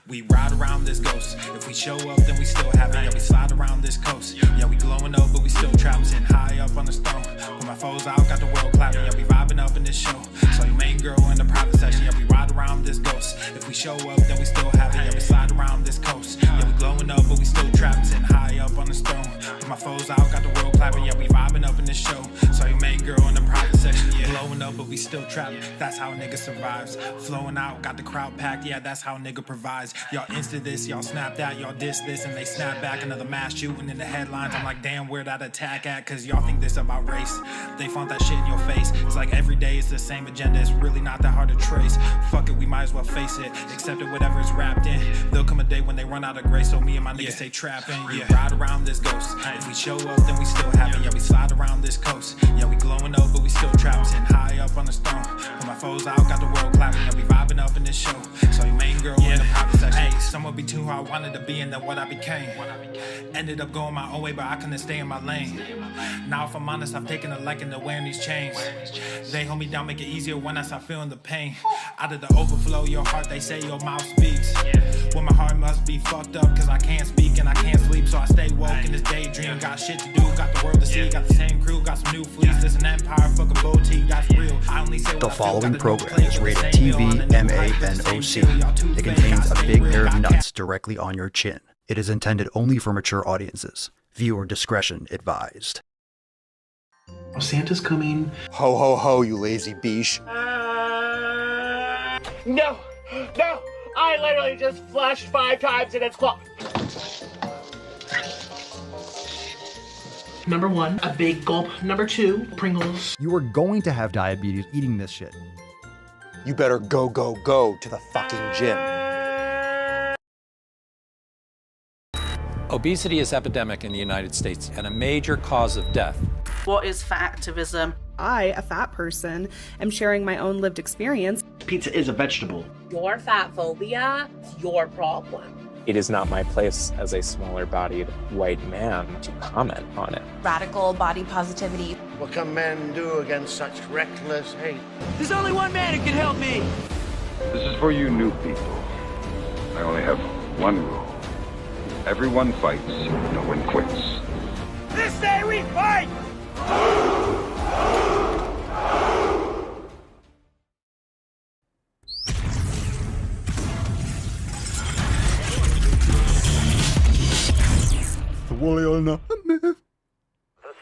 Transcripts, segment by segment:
We ride around this ghost. If we show up, then we still have it. Yeah, we slide around this coast. Yeah, we glowing up, but we still trapped. Sitting high up on the stone. Put my foes out, got the world clapping. Yeah, we vibing up in this show. So your main girl in the private section. Yeah, we ride around this ghost. If we show up, then we still have it. Yeah, we slide around this coast. Yeah, we glowing up, but we still trapped. Sitting high up on the stone. Put my foes out, got the world clapping. Yeah, we vibing up in this show. So your main girl in the private section. Yeah, glowing up, but we still trapped. That's how a nigga survives. Flowing out, got the crowd packed. Yeah, that's how a nigga provides. Y'all insta this, y'all snap that, y'all diss this, and they snap back. Another mass shooting in the headlines. I'm like, damn, where that attack at? Cause y'all think this about race. They font that shit in your face. It's like every day it's the same agenda. It's really not that hard to trace. Fuck it, we might as well face it. Accept it, whatever it's wrapped in. There'll come a day when they run out of grace. So me and my niggas stay trapping. Yeah, ride around this ghost. If we show up, then we still have it. Yeah, we slide around this coast. Yeah, we glowing up, but we still trapped. Sitting high up on the stone. Put my foes out, got the world clapping. Yeah, we vibing up in this show. So your main girl in the private section. Hey, someone be too who I wanted to be and then what I became. Ended up going my own way, but I couldn't stay in my lane. Now if I'm honest, I've taken a liking to wearing these chains. They hold me down, make it easier when I start feeling the pain. Out of the overflow, your heart, they say your mouth speaks. Well, my heart must be fucked up, cause I can't speak and I can't sleep. So I stay woke in this daydream. Got shit to do, got the world to see. Got the same crew, got some new fleets. This an empire, fucking boutique, that's real. I only say the following program is rated TV MANOC. It contains a big pair of nuts directly on your chin. It is intended only for mature audiences. Viewer discretion advised. Oh, Santa's coming. Ho ho ho, you lazy beesh. No! I literally just flushed 5 times and it's clogged. Number 1, a big gulp. Number 2, Pringles. You are going to have diabetes eating this shit. You better go to the fucking gym. Obesity is epidemic in the United States and a major cause of death. What is fat activism? I, a fat person, am sharing my own lived experience. Pizza is a vegetable. Your fat phobia is your problem. It is not my place as a smaller-bodied white man to comment on it. Radical body positivity. What can men do against such reckless hate? There's only one man who can help me. This is for you new people. I only have one rule. Everyone fights, no one quits. This day we fight! Swolio. The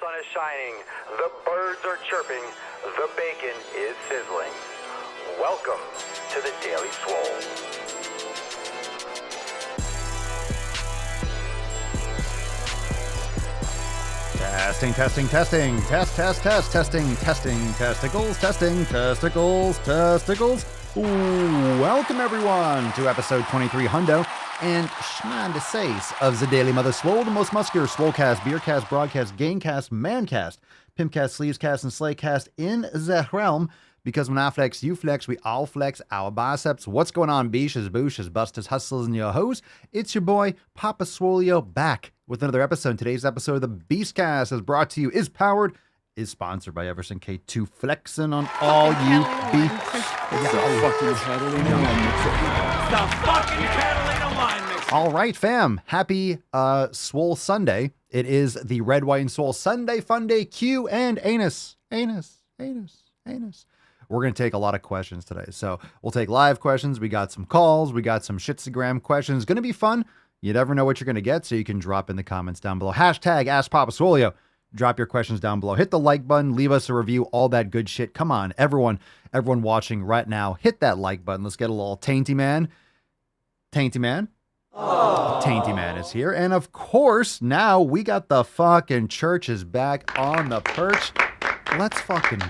sun is shining, the birds are chirping, the bacon is sizzling. Welcome to the Daily Swole. Testing. Testicles. Ooh, welcome everyone to episode 23 Hundo and Schmandesace of the Daily Mother Swole, the most muscular Swolecast, Beercast, Broadcast, Gamecast, Mancast, Pimpcast, Sleevescast, and Slaycast in the realm. Because when I flex, you flex, we all flex our biceps. What's going on, beaches, booshes, busters, hustlers, and your hoes? It's your boy, Papa Swolio, back with another episode. Today's episode of the Beastcast is sponsored by Everson K2, flexing on all you beats. All right, fam. Happy Swole Sunday. It is the Red, White, and Swole Sunday Fun Day Q and Anus. We're going to take a lot of questions today. So we'll take live questions. We got some calls. We got some Shitstagram questions. Going to be fun. You never know what you're going to get, so you can drop in the comments down below. Hashtag AskPapaSwolio. Drop your questions down below. Hit the like button. Leave us a review. All that good shit. Come on, everyone watching right now, hit that like button. Let's get a little Tainty Man. Tainty Man is here. And of course, now we got the fucking churches back on the perch. Let's fucking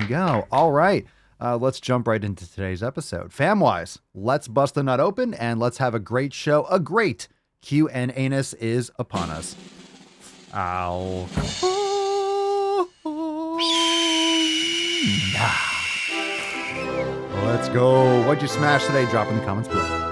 go. All right. Let's jump right into today's episode. Famwise, let's bust the nut open and let's have a great show. A great Q and Anus is upon us. Ow. Let's go. What'd you smash today? Drop in the comments below.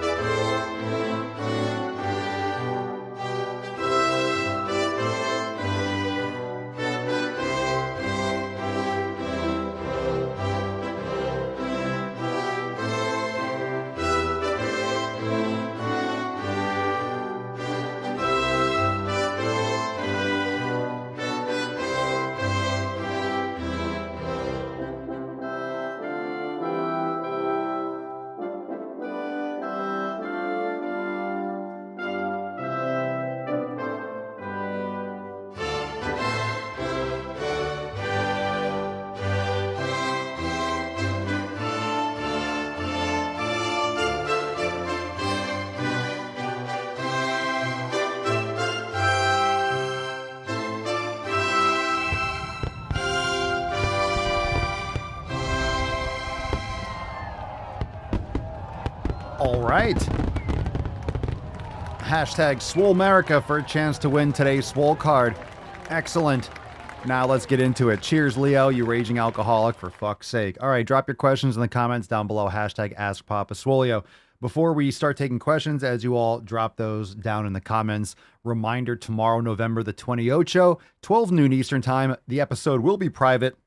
All right. Hashtag Swole America for a chance to win today's Swole card. Excellent. Now let's get into it. Cheers, Leo, you raging alcoholic, for fuck's sake. All right, drop your questions in the comments down below. Hashtag Ask Papa Swolio. Before we start taking questions, as you all drop those down in the comments, reminder, tomorrow, November the 28th, 12 noon Eastern time, the episode will be private.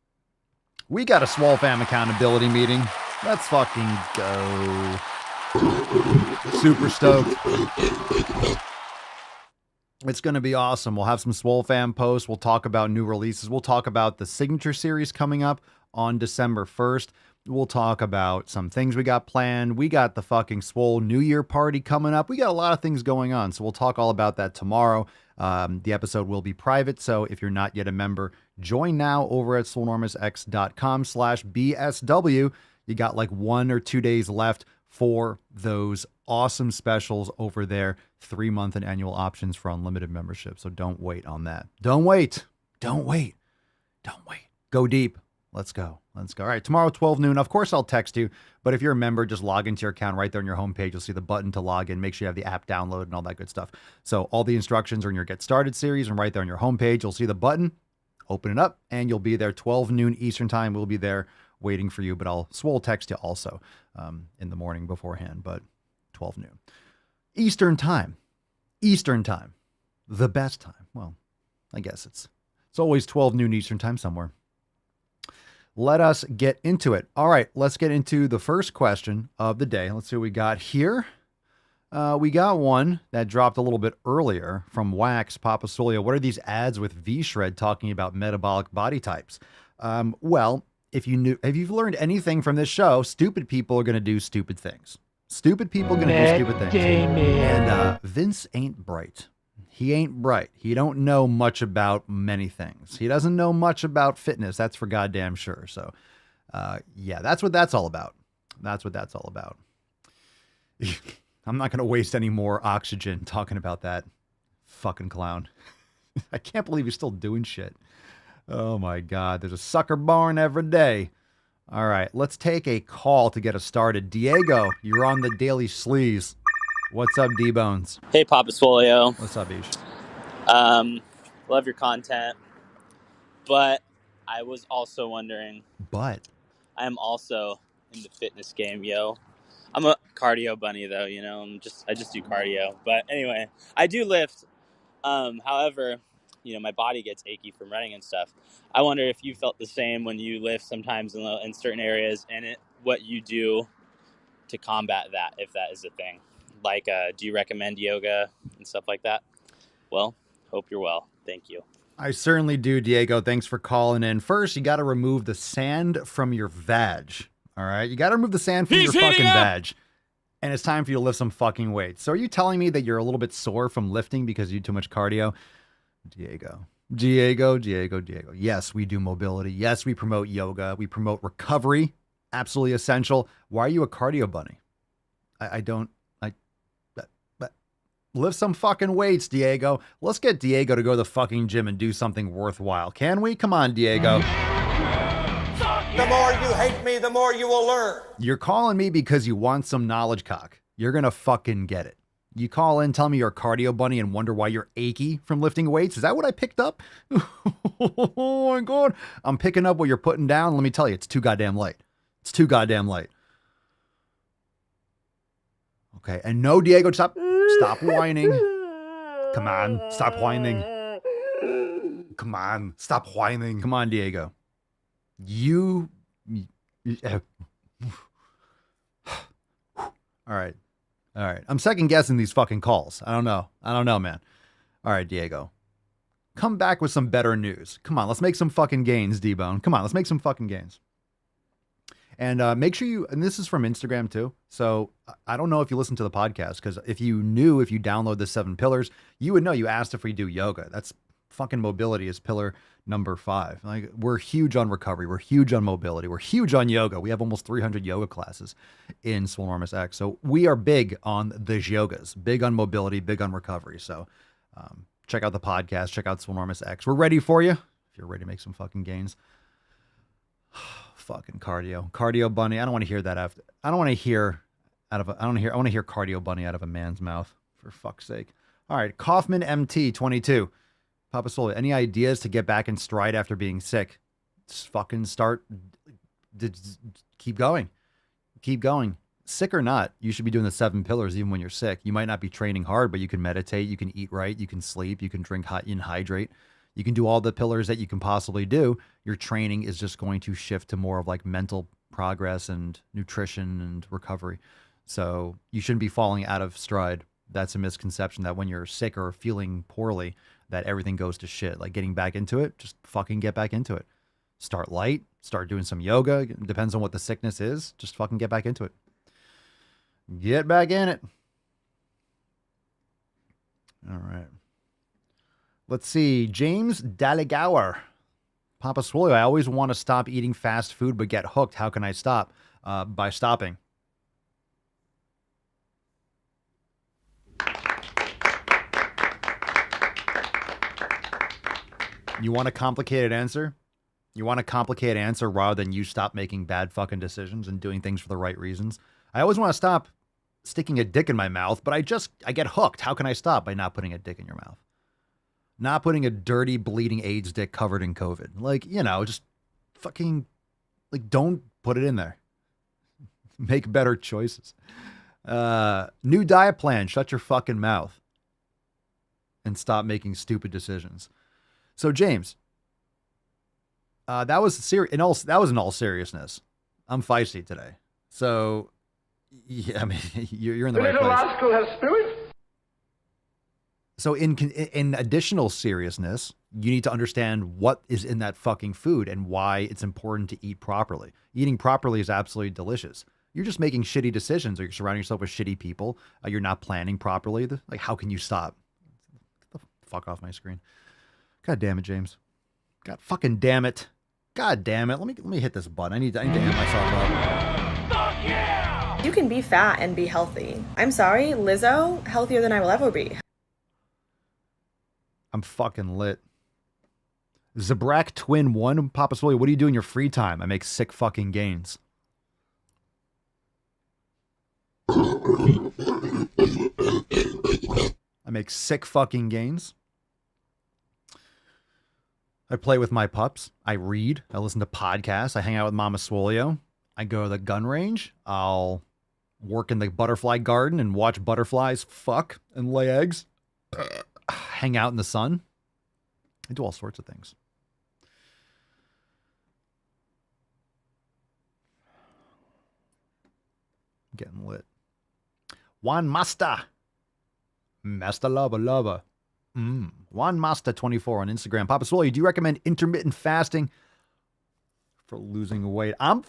We got a Swole Fam accountability meeting. Let's fucking go. Super stoked. It's going to be awesome. We'll have some Swole Fam posts. We'll talk about new releases. We'll talk about the Signature Series coming up on December 1st. We'll talk about some things we got planned. We got the fucking Swole New Year party coming up. We got a lot of things going on, so we'll talk all about that tomorrow. The episode will be private, so if you're not yet a member, join now over at swolenormousx.com/BSW. You got like 1 or 2 days left for those awesome specials over there. 3-month and annual options for unlimited membership, so don't wait on that. Don't wait. Don't wait. Don't wait. Go deep. Let's go. Let's go. All right, tomorrow, 12 noon. Of course, I'll text you, but if you're a member, just log into your account right there on your homepage. You'll see the button to log in. Make sure you have the app downloaded and all that good stuff. So all the instructions are in your Get Started series, and right there on your homepage, you'll see the button. Open it up, and you'll be there 12 noon Eastern time. We'll be there waiting for you, but I'll Swole text you also in the morning beforehand, but 12 noon. Eastern time. Eastern time. The best time. Well, I guess it's always 12 noon Eastern time somewhere. Let us get into it. All right, let's get into the first question of the day. Let's see what we got here. We got one that dropped a little bit earlier from Wax, Papa Swolio. What are these ads with V-Shred talking about metabolic body types? Well, if you've learned anything from this show, stupid people are going to do stupid things. Stupid people are going to do stupid things. And Vince ain't bright. He ain't bright. He don't know much about many things. He doesn't know much about fitness. That's for goddamn sure. So, yeah, that's what that's all about. That's what that's all about. I'm not going to waste any more oxygen talking about that fucking clown. I can't believe he's still doing shit. Oh my God. There's a sucker born every day. All right. Let's take a call to get us started. Diego, you're on the Daily Sleaze. What's up, D-Bones? Hey, Papa Swolio. What's up, Ish? Love your content, but I was also wondering. But? I am also in the fitness game, yo. I'm a cardio bunny, though, you know. I just do cardio. But anyway, I do lift. However, you know, my body gets achy from running and stuff. I wonder if you felt the same when you lift sometimes in certain areas, and what you do to combat that, if that is a thing. Like, do you recommend yoga and stuff like that? Well, hope you're well. Thank you. I certainly do, Diego. Thanks for calling in. First, you got to remove the sand from your vag. All right? You got to remove the sand from your fucking vag. And it's time for you to lift some fucking weights. So are you telling me that you're a little bit sore from lifting because you do too much cardio? Diego. Yes, we do mobility. Yes, we promote yoga. We promote recovery. Absolutely essential. Why are you a cardio bunny? Lift some fucking weights, Diego. Let's get Diego to go to the fucking gym and do something worthwhile. Can we? Come on, Diego. The more you hate me, the more you will learn. You're calling me because you want some knowledge cock. You're going to fucking get it. You call in, tell me you're a cardio bunny and wonder why you're achy from lifting weights. Is that what I picked up? Oh my God. I'm picking up what you're putting down. Let me tell you, it's too goddamn late. It's too goddamn late. Okay. And no, Diego, stop whining. Come on. Stop whining. Come on. Stop whining. Come on, Diego. All right. I'm second guessing these fucking calls. I don't know, man. All right, Diego. Come back with some better news. Come on. Let's make some fucking gains, D-Bone. Come on. Let's make some fucking gains. And make sure and this is from Instagram too. So I don't know if you listen to the podcast, because if you download the 7 pillars, you would know. You asked if we do yoga. That's fucking mobility is pillar number 5. Like, we're huge on recovery. We're huge on mobility. We're huge on yoga. We have almost 300 yoga classes in Swolenormous X. So we are big on the yogas, big on mobility, big on recovery. So check out the podcast, check out Swolenormous X. We're ready for you. If you're ready to make some fucking gains. Fucking cardio bunny. I don't want to hear that after. I don't want to hear I want to hear cardio bunny out of a man's mouth, for fuck's sake. All right, Kaufman MT 22. Papa Swole, any ideas to get back in stride after being sick? Just fucking start. Keep going. Keep going. Sick or not, you should be doing the 7 pillars even when you're sick. You might not be training hard, but you can meditate, you can eat right, you can sleep, you can drink hot and hydrate. You can do all the pillars that you can possibly do. Your training is just going to shift to more of like mental progress and nutrition and recovery. So you shouldn't be falling out of stride. That's a misconception that when you're sick or feeling poorly, that everything goes to shit. Like getting back into it, just fucking get back into it. Start light, start doing some yoga. It depends on what the sickness is. Just fucking get back into it. Get back in it. All right. Let's see. James Dalligauer. Papa Swolio, I always want to stop eating fast food but get hooked. How can I stop? By stopping. You want a complicated answer? You want a complicated answer rather than you stop making bad fucking decisions and doing things for the right reasons? I always want to stop sticking a dick in my mouth, but I get hooked. How can I stop? By not putting a dick in your mouth. Not putting a dirty, bleeding AIDS dick covered in COVID. Like, just fucking, like, don't put it in there. Make better choices. New diet plan. Shut your fucking mouth. And stop making stupid decisions. So, James, that was in all seriousness. I'm feisty today. So, yeah, I mean, you're in the right place. The little rascal has spirit. So in additional seriousness, you need to understand what is in that fucking food and why it's important to eat properly. Eating properly is absolutely delicious. You're just making shitty decisions, or you're surrounding yourself with shitty people. You're not planning properly. Like, how can you stop? Get the fuck off my screen. God damn it, James. God fucking damn it. God damn it. Let me hit this button. I need to amp myself up. Fuck yeah! You can be fat and be healthy. I'm sorry, Lizzo, healthier than I will ever be. I'm fucking lit. Zabrak Twin 1, Papa Swolio, what do you do in your free time? I make sick fucking gains. I make sick fucking gains. I play with my pups. I read. I listen to podcasts. I hang out with Mama Swolio. I go to the gun range. I'll work in the butterfly garden and watch butterflies fuck and lay eggs. Hang out in the sun. I do all sorts of things. Getting lit. Juan Masta. Master Lover. Juan Masta 24 on Instagram. Papa Swolio, do you recommend intermittent fasting for losing weight? I'm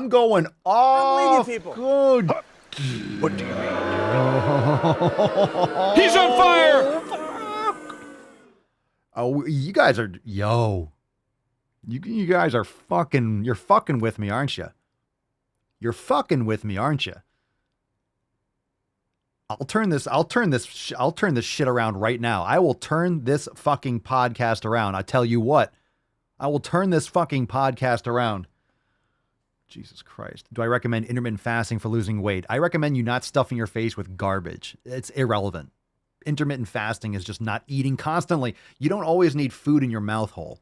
going off. People. Good. What do you mean? He's on fire! Oh, you guys are, You guys are you're fucking with me, aren't you? You're fucking with me, aren't you? I'll turn this shit around right now. I will turn this fucking podcast around. I tell you what, I will turn this fucking podcast around. Jesus Christ. Do I recommend intermittent fasting for losing weight? I recommend you not stuffing your face with garbage. It's irrelevant. Intermittent fasting is just not eating constantly. You don't always need food in your mouth hole.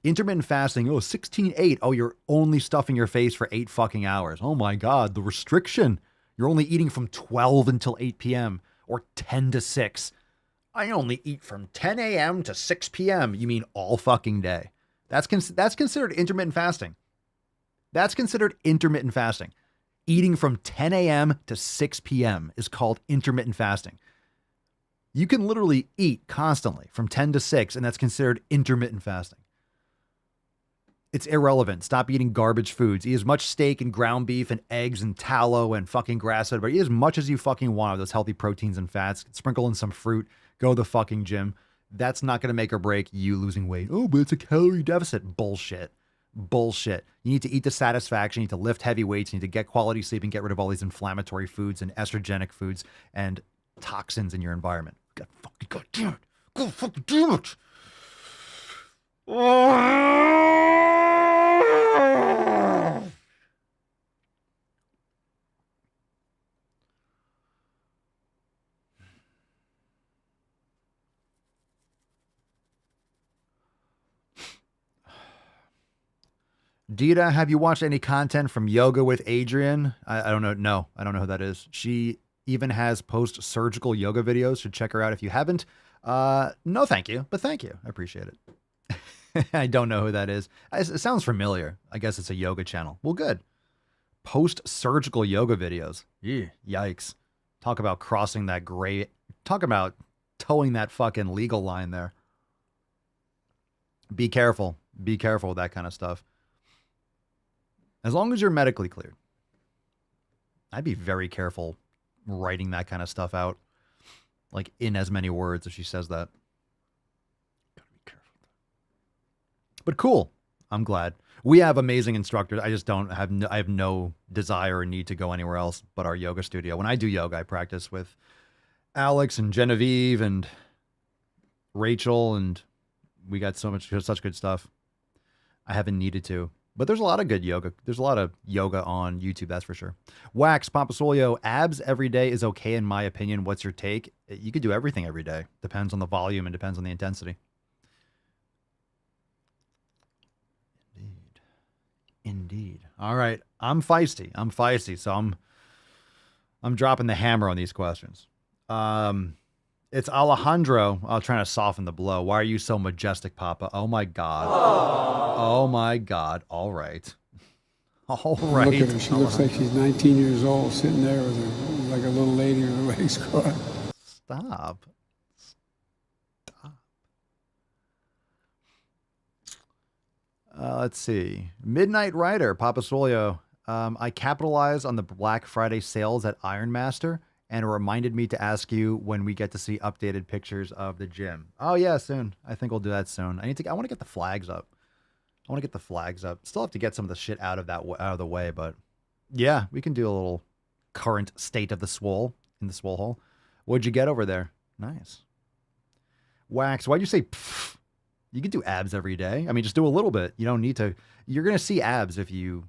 Intermittent fasting, 16-8. Oh, you're only stuffing your face for 8 fucking hours. Oh my God, the restriction. You're only eating from 12 until 8 p.m. or 10 to 6. I only eat from 10 a.m. to 6 p.m. You mean all fucking day. That's considered intermittent fasting. That's considered intermittent fasting. Eating from 10 a.m. to 6 p.m. is called intermittent fasting. You can literally eat constantly from 10 to 6, and that's considered intermittent fasting. It's irrelevant. Stop eating garbage foods. Eat as much steak and ground beef and eggs and tallow and fucking grass-fed, but eat as much as you fucking want of those healthy proteins and fats. Sprinkle in some fruit. Go to the fucking gym. That's not going to make or break you losing weight. Oh, but it's a calorie deficit. Bullshit. Bullshit. You need to eat to satisfaction. You need to lift heavy weights. You need to get quality sleep and get rid of all these inflammatory foods and estrogenic foods and toxins in your environment. God damn it. God fucking damn it. Dita, have you watched any content from Yoga with Adrian? I don't know. No, I don't know who that is. She even has post-surgical yoga videos. Should check her out if you haven't. No, thank you, but thank you. I appreciate it. I don't know who that is. It sounds familiar. I guess it's a yoga channel. Well, good. Post-surgical yoga videos. Yikes. Talk about crossing that gray. Talk about towing that fucking legal line there. Be careful. Be careful with that kind of stuff. As long as you're medically cleared. I'd be very careful writing that kind of stuff out. Like in as many words if she says that. Gotta be careful. But cool. I'm glad. We have amazing instructors. I just don't have I have no desire or need to go anywhere else but our yoga studio. When I do yoga, I practice with Alex and Genevieve and Rachel, and we got such good stuff. I haven't needed to. But there's a lot of good yoga. There's a lot of yoga on YouTube, that's for sure. Wax, Papa Swolio, abs every day is okay in my opinion. What's your take? You could do everything every day. Depends on the volume and depends on the intensity. Indeed. All right. I'm feisty. So I'm dropping the hammer on these questions. It's Alejandro. I'm trying to soften the blow. Why are you so majestic, Papa? Oh my God. Aww. Oh my God. All right. All right. Look at her. She looks like she's 19 years old, sitting there with her, like a little lady with her legs crossed. Stop. Let's see. Midnight Rider, Papa Swolio. I capitalized on the Black Friday sales at Iron Master, and it reminded me to ask you when we get to see updated pictures of the gym. Oh yeah, soon. I think we'll do that soon. I want to get the flags up. Still have to get some of the shit out of the way, but yeah, we can do a little current state of the Swole in the Swole hole. What'd you get over there? Nice. Wax, why'd you say pff? You can do abs every day. I mean, just do a little bit. You don't need to. You're going to see abs if you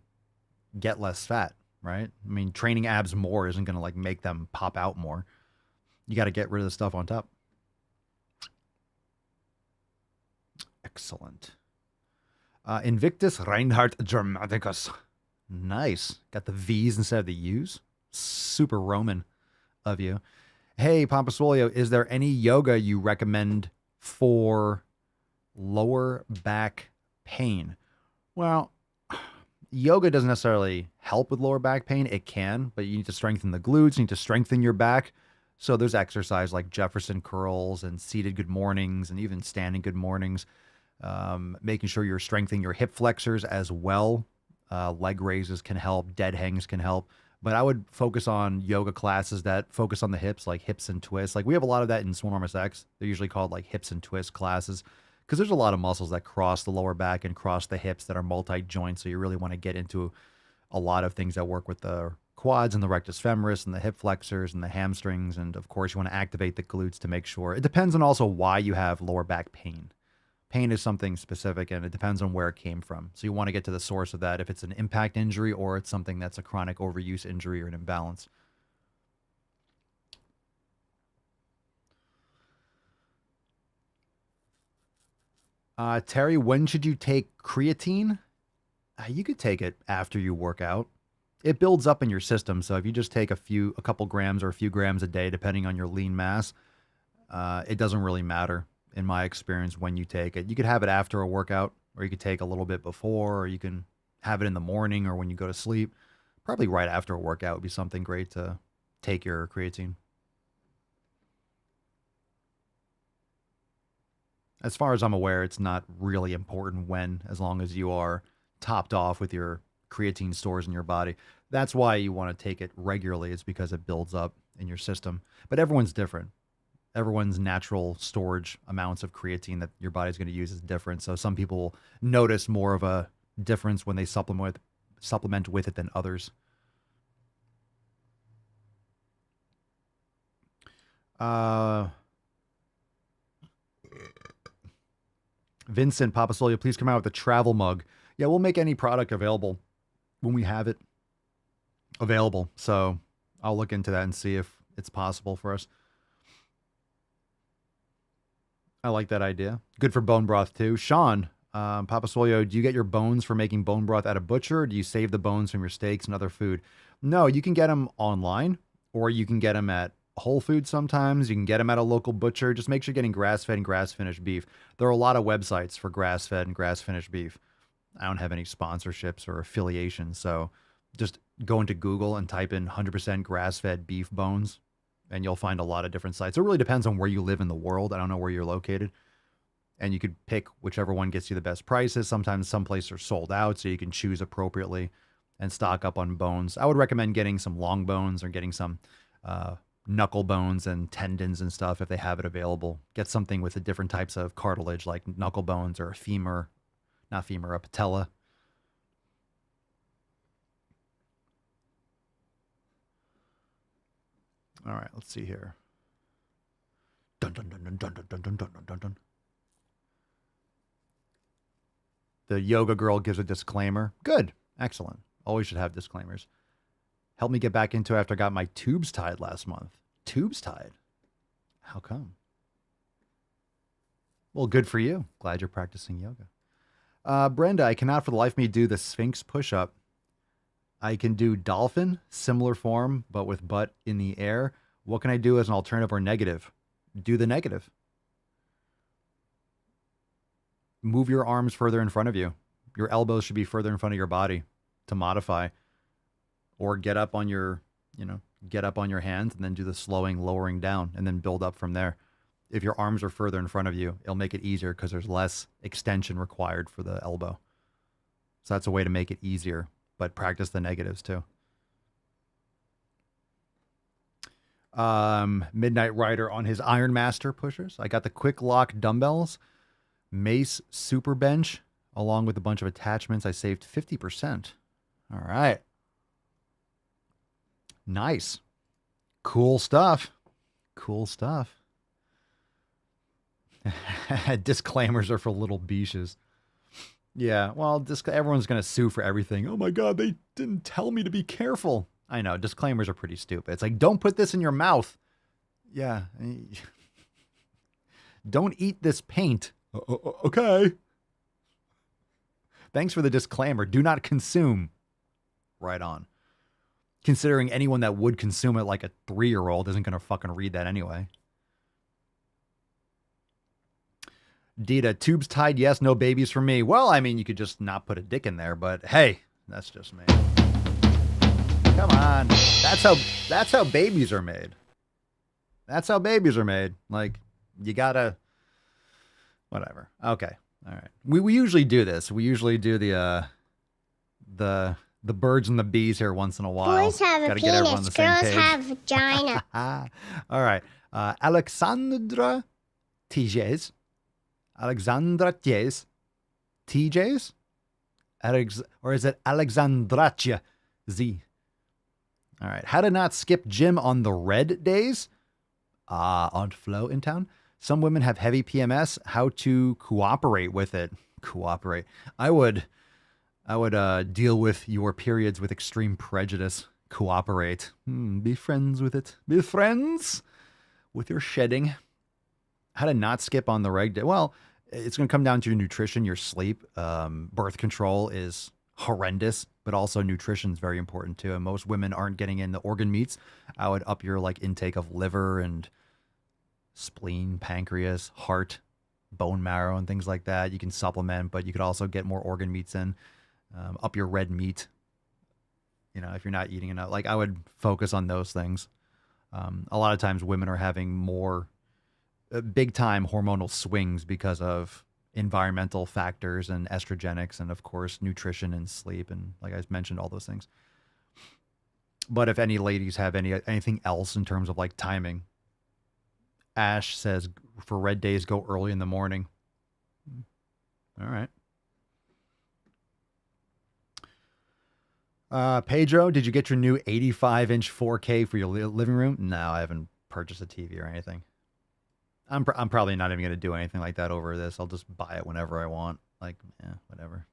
get less fat, right? I mean, training abs more isn't going to like make them pop out more. You got to get rid of the stuff on top. Excellent. Invictus Reinhardt Dramaticus. Nice. Got the V's instead of the U's. Super Roman of you. Hey, Papa Swolio, is there any yoga you recommend for lower back pain? Well, yoga doesn't necessarily help with lower back pain. It can, but you need to strengthen the glutes. You need to strengthen your back. So there's exercise like Jefferson curls and seated good mornings and even standing good mornings. Making sure you're strengthening your hip flexors as well. Leg raises can help. Dead hangs can help. But I would focus on yoga classes that focus on the hips, like hips and twists. Like we have a lot of that in Swolenormous X. They're usually called like hips and twist classes because there's a lot of muscles that cross the lower back and cross the hips that are multi-joint. So you really want to get into a lot of things that work with the quads and the rectus femoris and the hip flexors and the hamstrings. And of course, you want to activate the glutes to make sure. It depends on also why you have lower back pain. Pain is something specific, and it depends on where it came from. So you want to get to the source of that, if it's an impact injury or it's something that's a chronic overuse injury or an imbalance. Terry, when should you take creatine? You could take it after you work out. It builds up in your system, so if you just take a couple grams or a few grams a day, depending on your lean mass, it doesn't really matter. In my experience, when you take it, you could have it after a workout, or you could take a little bit before, or you can have it in the morning or when you go to sleep. Probably right after a workout would be something great to take your creatine. As far as I'm aware, it's not really important when, as long as you are topped off with your creatine stores in your body. That's why you want to take it regularly. It's because it builds up in your system. But everyone's different. Everyone's natural storage amounts of creatine that your body's going to use is different. So some people notice more of a difference when they supplement with it than others. Vincent Papasolio, please come out with a travel mug. Yeah, we'll make any product available when we have it available. So I'll look into that and see if it's possible for us. I like that idea. Good for bone broth too. Sean, Papa Swolio, do you get your bones for making bone broth at a butcher, or do you save the bones from your steaks and other food? No, you can get them online, or you can get them at Whole Foods sometimes. You can get them at a local butcher. Just make sure you're getting grass-fed and grass-finished beef. There are a lot of websites for grass-fed and grass-finished beef. I don't have any sponsorships or affiliations, so just go into Google and type in 100% grass-fed beef bones, and you'll find a lot of different sites. It really depends on where you live in the world. I don't know where you're located. And you could pick whichever one gets you the best prices. Sometimes some places are sold out, so you can choose appropriately and stock up on bones. I would recommend getting some long bones or getting some knuckle bones and tendons and stuff if they have it available. Get something with the different types of cartilage like knuckle bones or a femur, not femur, a patella. All right, let's see here. Dun dun dun dun dun dun dun dun dun dun dun. The yoga girl gives a disclaimer. Good. Excellent. Always should have disclaimers. Helped me get back into it after I got my tubes tied last month. Tubes tied? How come? Well, good for you. Glad you're practicing yoga. Brenda, I cannot for the life of me do the Sphinx push-up. I can do dolphin, similar form, but with butt in the air. What can I do as an alternative or negative? Do the negative. Move your arms further in front of you. Your elbows should be further in front of your body to modify. Or get up on your, get up on your hands and then do the slowing, lowering down and then build up from there. If your arms are further in front of you, it'll make it easier because there's less extension required for the elbow. So that's a way to make it easier, but practice the negatives too. Midnight Rider on his Iron Master pushers. I got the Quick Lock dumbbells. Mace Super Bench, along with a bunch of attachments. I saved 50%. All right. Nice. Cool stuff. Cool stuff. Disclaimers are for little beaches. Yeah, well, everyone's going to sue for everything. Oh my God, they didn't tell me to be careful. I know, disclaimers are pretty stupid. It's like, don't put this in your mouth. Yeah. Don't eat this paint. Okay. Thanks for the disclaimer. Do not consume. Right on. Considering anyone that would consume it like a 3-year-old isn't going to fucking read that anyway. Dita, tubes tied, yes, no babies for me. Well, I mean, you could just not put a dick in there, but hey, that's just me. Come on. That's how babies are made. That's how babies are made. Like, you gotta... Whatever. Okay. All right. We usually do this. We usually do the birds and the bees here once in a while. Boys have a penis. Girls have vagina. All right. Alexandra Tijes. Alexandra Tijes. TJs? Or is it Alexandratia Z? All right. How to not skip gym on the red days? On Flo in town. Some women have heavy PMS. How to cooperate with it? Cooperate. I would deal with your periods with extreme prejudice. Cooperate. Be friends with it. Be friends with your shedding. How to not skip on the reg day? Well, it's going to come down to your nutrition, your sleep. Birth control is horrendous, but also nutrition is very important too. And most women aren't getting in the organ meats. I would up your intake of liver and spleen, pancreas, heart, bone marrow, and things like that. You can supplement, but you could also get more organ meats in. Up your red meat. If you're not eating enough, I would focus on those things. A lot of times women are having more big time hormonal swings because of environmental factors and estrogenics and of course nutrition and sleep. And like I mentioned, all those things. But if any ladies have anything else in terms of timing, Ash says for red days, go early in the morning. All right. Pedro, did you get your new 85-inch 4K for your living room? No, I haven't purchased a TV or anything. I'm probably not even going to do anything like that over this. I'll just buy it whenever I want. Whatever.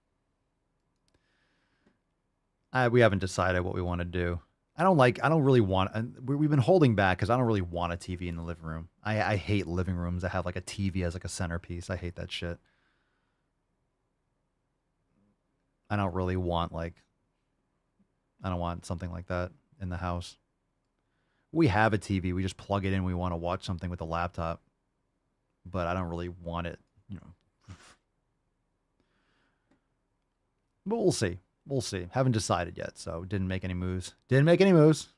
We haven't decided what we want to do. I don't really want, we've been holding back because I don't really want a TV in the living room. I hate living rooms that have a TV as a centerpiece. I hate that shit. I don't really want I don't want something like that in the house. We have a TV. We just plug it in. We want to watch something with a laptop. But I don't really want it, But we'll see. We'll see. Haven't decided yet, so didn't make any moves. Didn't make any moves.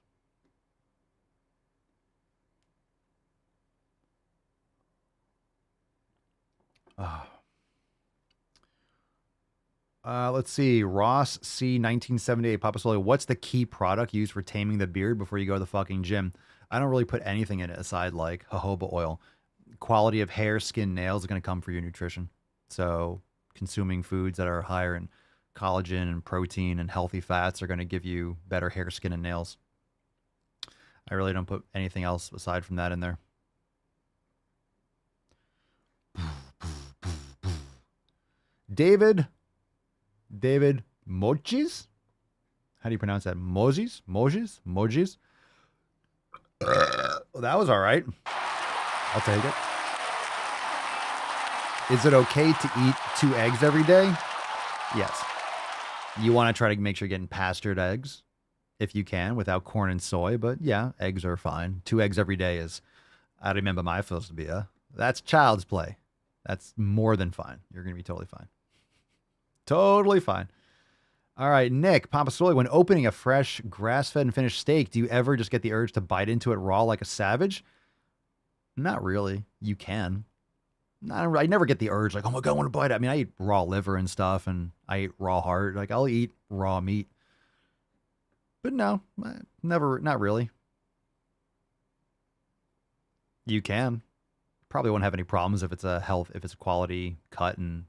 Let's see. Ross C 1978 Papa Swolio. What's the key product used for taming the beard before you go to the fucking gym? I don't really put anything in it aside jojoba oil. Quality of hair, skin, nails is going to come for your nutrition. So consuming foods that are higher in collagen and protein and healthy fats are going to give you better hair, skin, and nails. I really don't put anything else aside from that in there. David Mojis? How do you pronounce that? Mojis? Well, that was all right. I'll take it. Is it okay to eat 2 eggs every day? Yes. You want to try to make sure you're getting pastured eggs if you can without corn and soy. But yeah, eggs are fine. 2 eggs every day is, I remember my supposed to be that's child's play. That's more than fine. You're going to be totally fine. Totally fine. All right, Nick, Papa Swolio, when opening a fresh grass-fed and finished steak, do you ever just get the urge to bite into it raw like a savage? Not really. You can. I never get the urge oh my God, I want to bite it. I mean, I eat raw liver and stuff, and I eat raw heart. I'll eat raw meat. But no, never, not really. You can. Probably won't have any problems if it's a quality cut and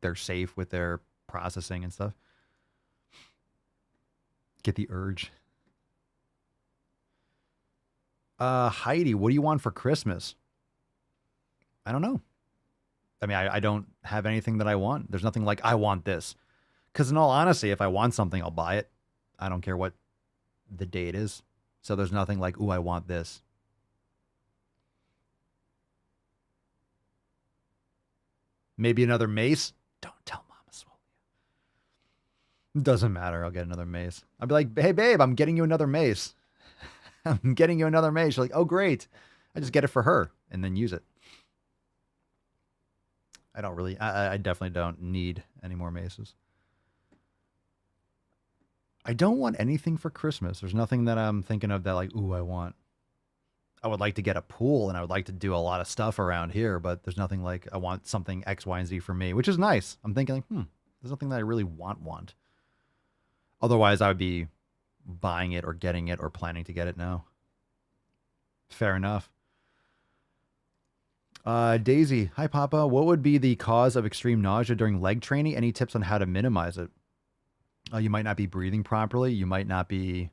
they're safe with their processing and stuff. Get the urge. Heidi, what do you want for Christmas? I don't know. I mean, I don't have anything that I want. There's nothing I want this. Because in all honesty, if I want something, I'll buy it. I don't care what the date is. So there's nothing ooh, I want this. Maybe another mace? Don't tell Mama Swole. Doesn't matter. I'll get another mace. I'll be like, hey, babe, I'm getting you another mace. I'm getting you another mace. You're like, oh, great. I just get it for her and then use it. I don't really, I definitely don't need any more maces. I don't want anything for Christmas. There's nothing that I'm thinking of that ooh, I want. I would like to get a pool and I would like to do a lot of stuff around here, but there's nothing I want something X, Y, and Z for me, which is nice. I'm thinking there's nothing that I really want. Otherwise, I would be buying it or getting it or planning to get it now. Fair enough. Daisy, hi Papa. What would be the cause of extreme nausea during leg training? Any tips on how to minimize it? You might not be breathing properly. You might not be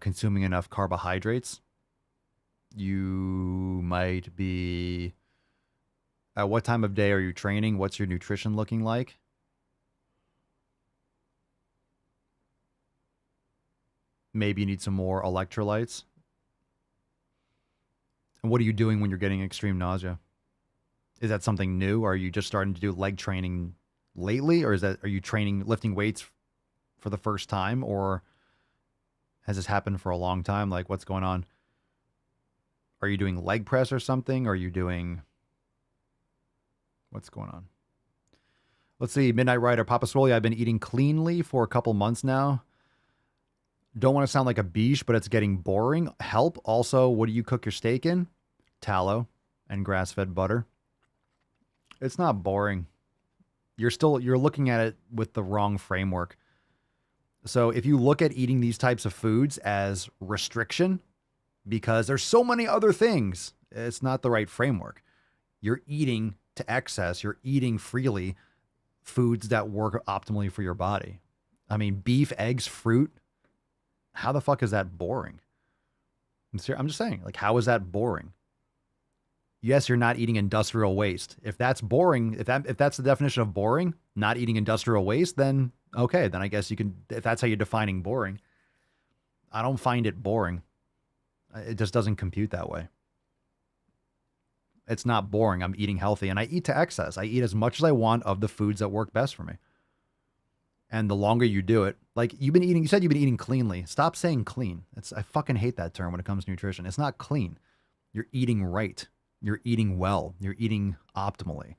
consuming enough carbohydrates. You might be... At what time of day are you training? What's your nutrition looking like? Maybe you need some more electrolytes. And what are you doing when you're getting extreme nausea? Is that something new? Are you just starting to do leg training lately? Or are you lifting weights for the first time? Or has this happened for a long time? What's going on? Are you doing leg press or something? Or are you doing... What's going on? Let's see. Midnight Rider, Papa Swolio, I've been eating cleanly for a couple months now. Don't want to sound like a biche, but it's getting boring. Help. Also, what do you cook your steak in? Tallow and grass-fed butter. It's not boring. You're looking at it with the wrong framework. So if you look at eating these types of foods as restriction, because there's so many other things, it's not the right framework. You're eating to excess. You're eating freely foods that work optimally for your body. I mean, beef, eggs, fruit. How the fuck is that boring? I'm just saying, how is that boring? Yes, you're not eating industrial waste. If that's boring, if that's the definition of boring, not eating industrial waste, then okay, then I guess you can, if that's how you're defining boring. I don't find it boring. It just doesn't compute that way. It's not boring. I'm eating healthy and I eat to excess. I eat as much as I want of the foods that work best for me. And the longer you do it, like you said you've been eating cleanly. Stop saying clean. I fucking hate that term when it comes to nutrition. It's not clean. You're eating right. You're eating well. You're eating optimally.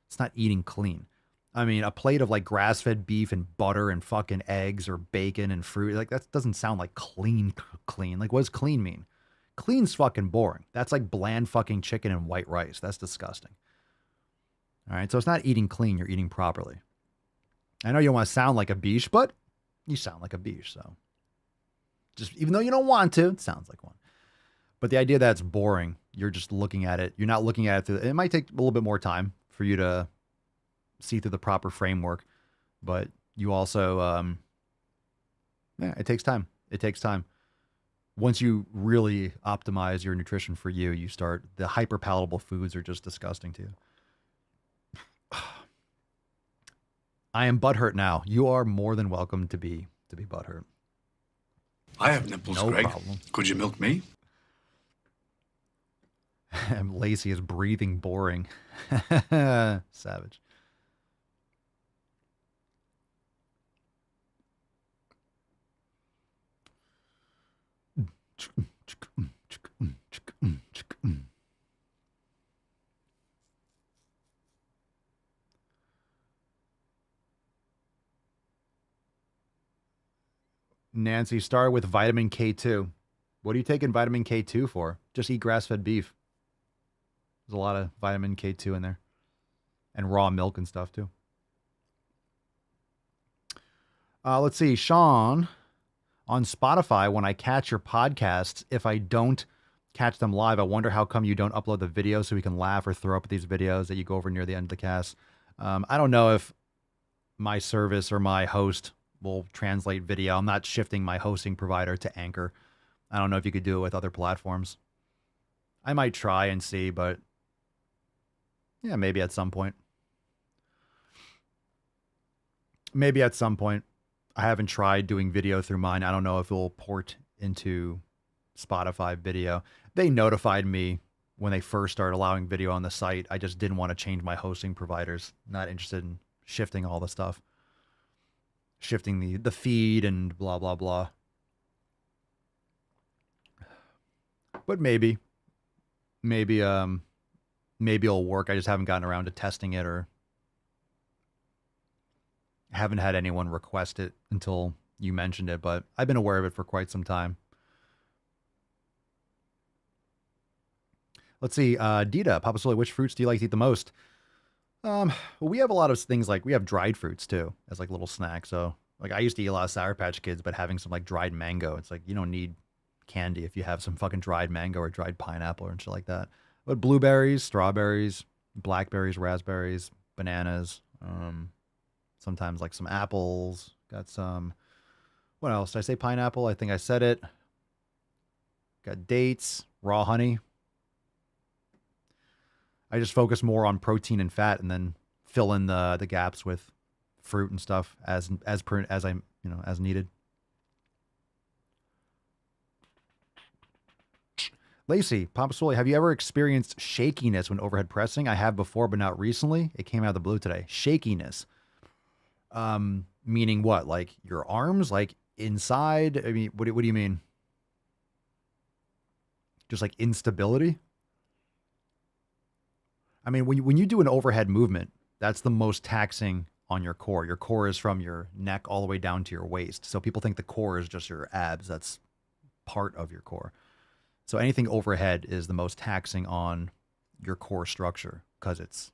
It's not eating clean. I mean, a plate of like grass-fed beef and butter and fucking eggs or bacon and fruit, like that doesn't sound like clean. Like, what does clean mean? Clean's fucking boring. That's like bland fucking chicken and white rice. That's disgusting. All right, so it's not eating clean. You're eating properly. I know you don't want to sound like a biche, but you sound like a biche. So just even though you don't want to, it sounds like one. But the idea that it's boring, you're just looking at it. You're not looking at it through. It might take a little bit more time for you to see through the proper framework, but you also, it takes time. It takes time. Once you really optimize your nutrition for you, the hyper palatable foods are just disgusting to you. I am butthurt now. You are more than welcome to be butthurt. I have nipples, no Greg. Problem. Could you milk me? And Lacey is breathing boring. Savage. Nancy, start with vitamin K2. What are you taking vitamin K2 for? Just eat grass-fed beef. There's a lot of vitamin K2 in there. And raw milk and stuff, too. Let's see. Sean, on Spotify, when I catch your podcasts, if I don't catch them live, I wonder how come you don't upload the video so we can laugh or throw up at these videos that you go over near the end of the cast. I don't know if my service or my host will translate video. I'm not shifting my hosting provider to Anchor. I don't know if you could do it with other platforms. I might try and see, but yeah, maybe at some point. Maybe at some point. I haven't tried doing video through mine. I don't know if it will port into Spotify video. They notified me when they first started allowing video on the site. I just didn't want to change my hosting providers. Not interested in shifting all the stuff. Shifting the feed and blah, blah, blah. But maybe it'll work. I just haven't gotten around to testing it or haven't had anyone request it until you mentioned it, but I've been aware of it for quite some time. Let's see. Dita, Papa Swole, which fruits do you like to eat the most? Well, we have a lot of things like we have dried fruits too as like little snacks. So like I used to eat a lot of Sour Patch Kids, but having some like dried mango, it's like you don't need candy if you have some fucking dried mango or dried pineapple or shit like that. But blueberries, strawberries, blackberries, raspberries, bananas, sometimes like some apples. Got some, what else? Did I say pineapple? I think I said it. Got dates, raw honey. I just focus more on protein and fat and then fill in the gaps with fruit and stuff as needed. Lacey, Papa Swole, have you ever experienced shakiness when overhead pressing? I have before, but not recently. It came out of the blue today. Shakiness. Meaning what? Like your arms, like inside? I mean, what do you mean? Just like instability? I mean, when you do an overhead movement, that's the most taxing on your core. Your core is from your neck all the way down to your waist. So people think the core is just your abs. That's part of your core. So anything overhead is the most taxing on your core structure because it's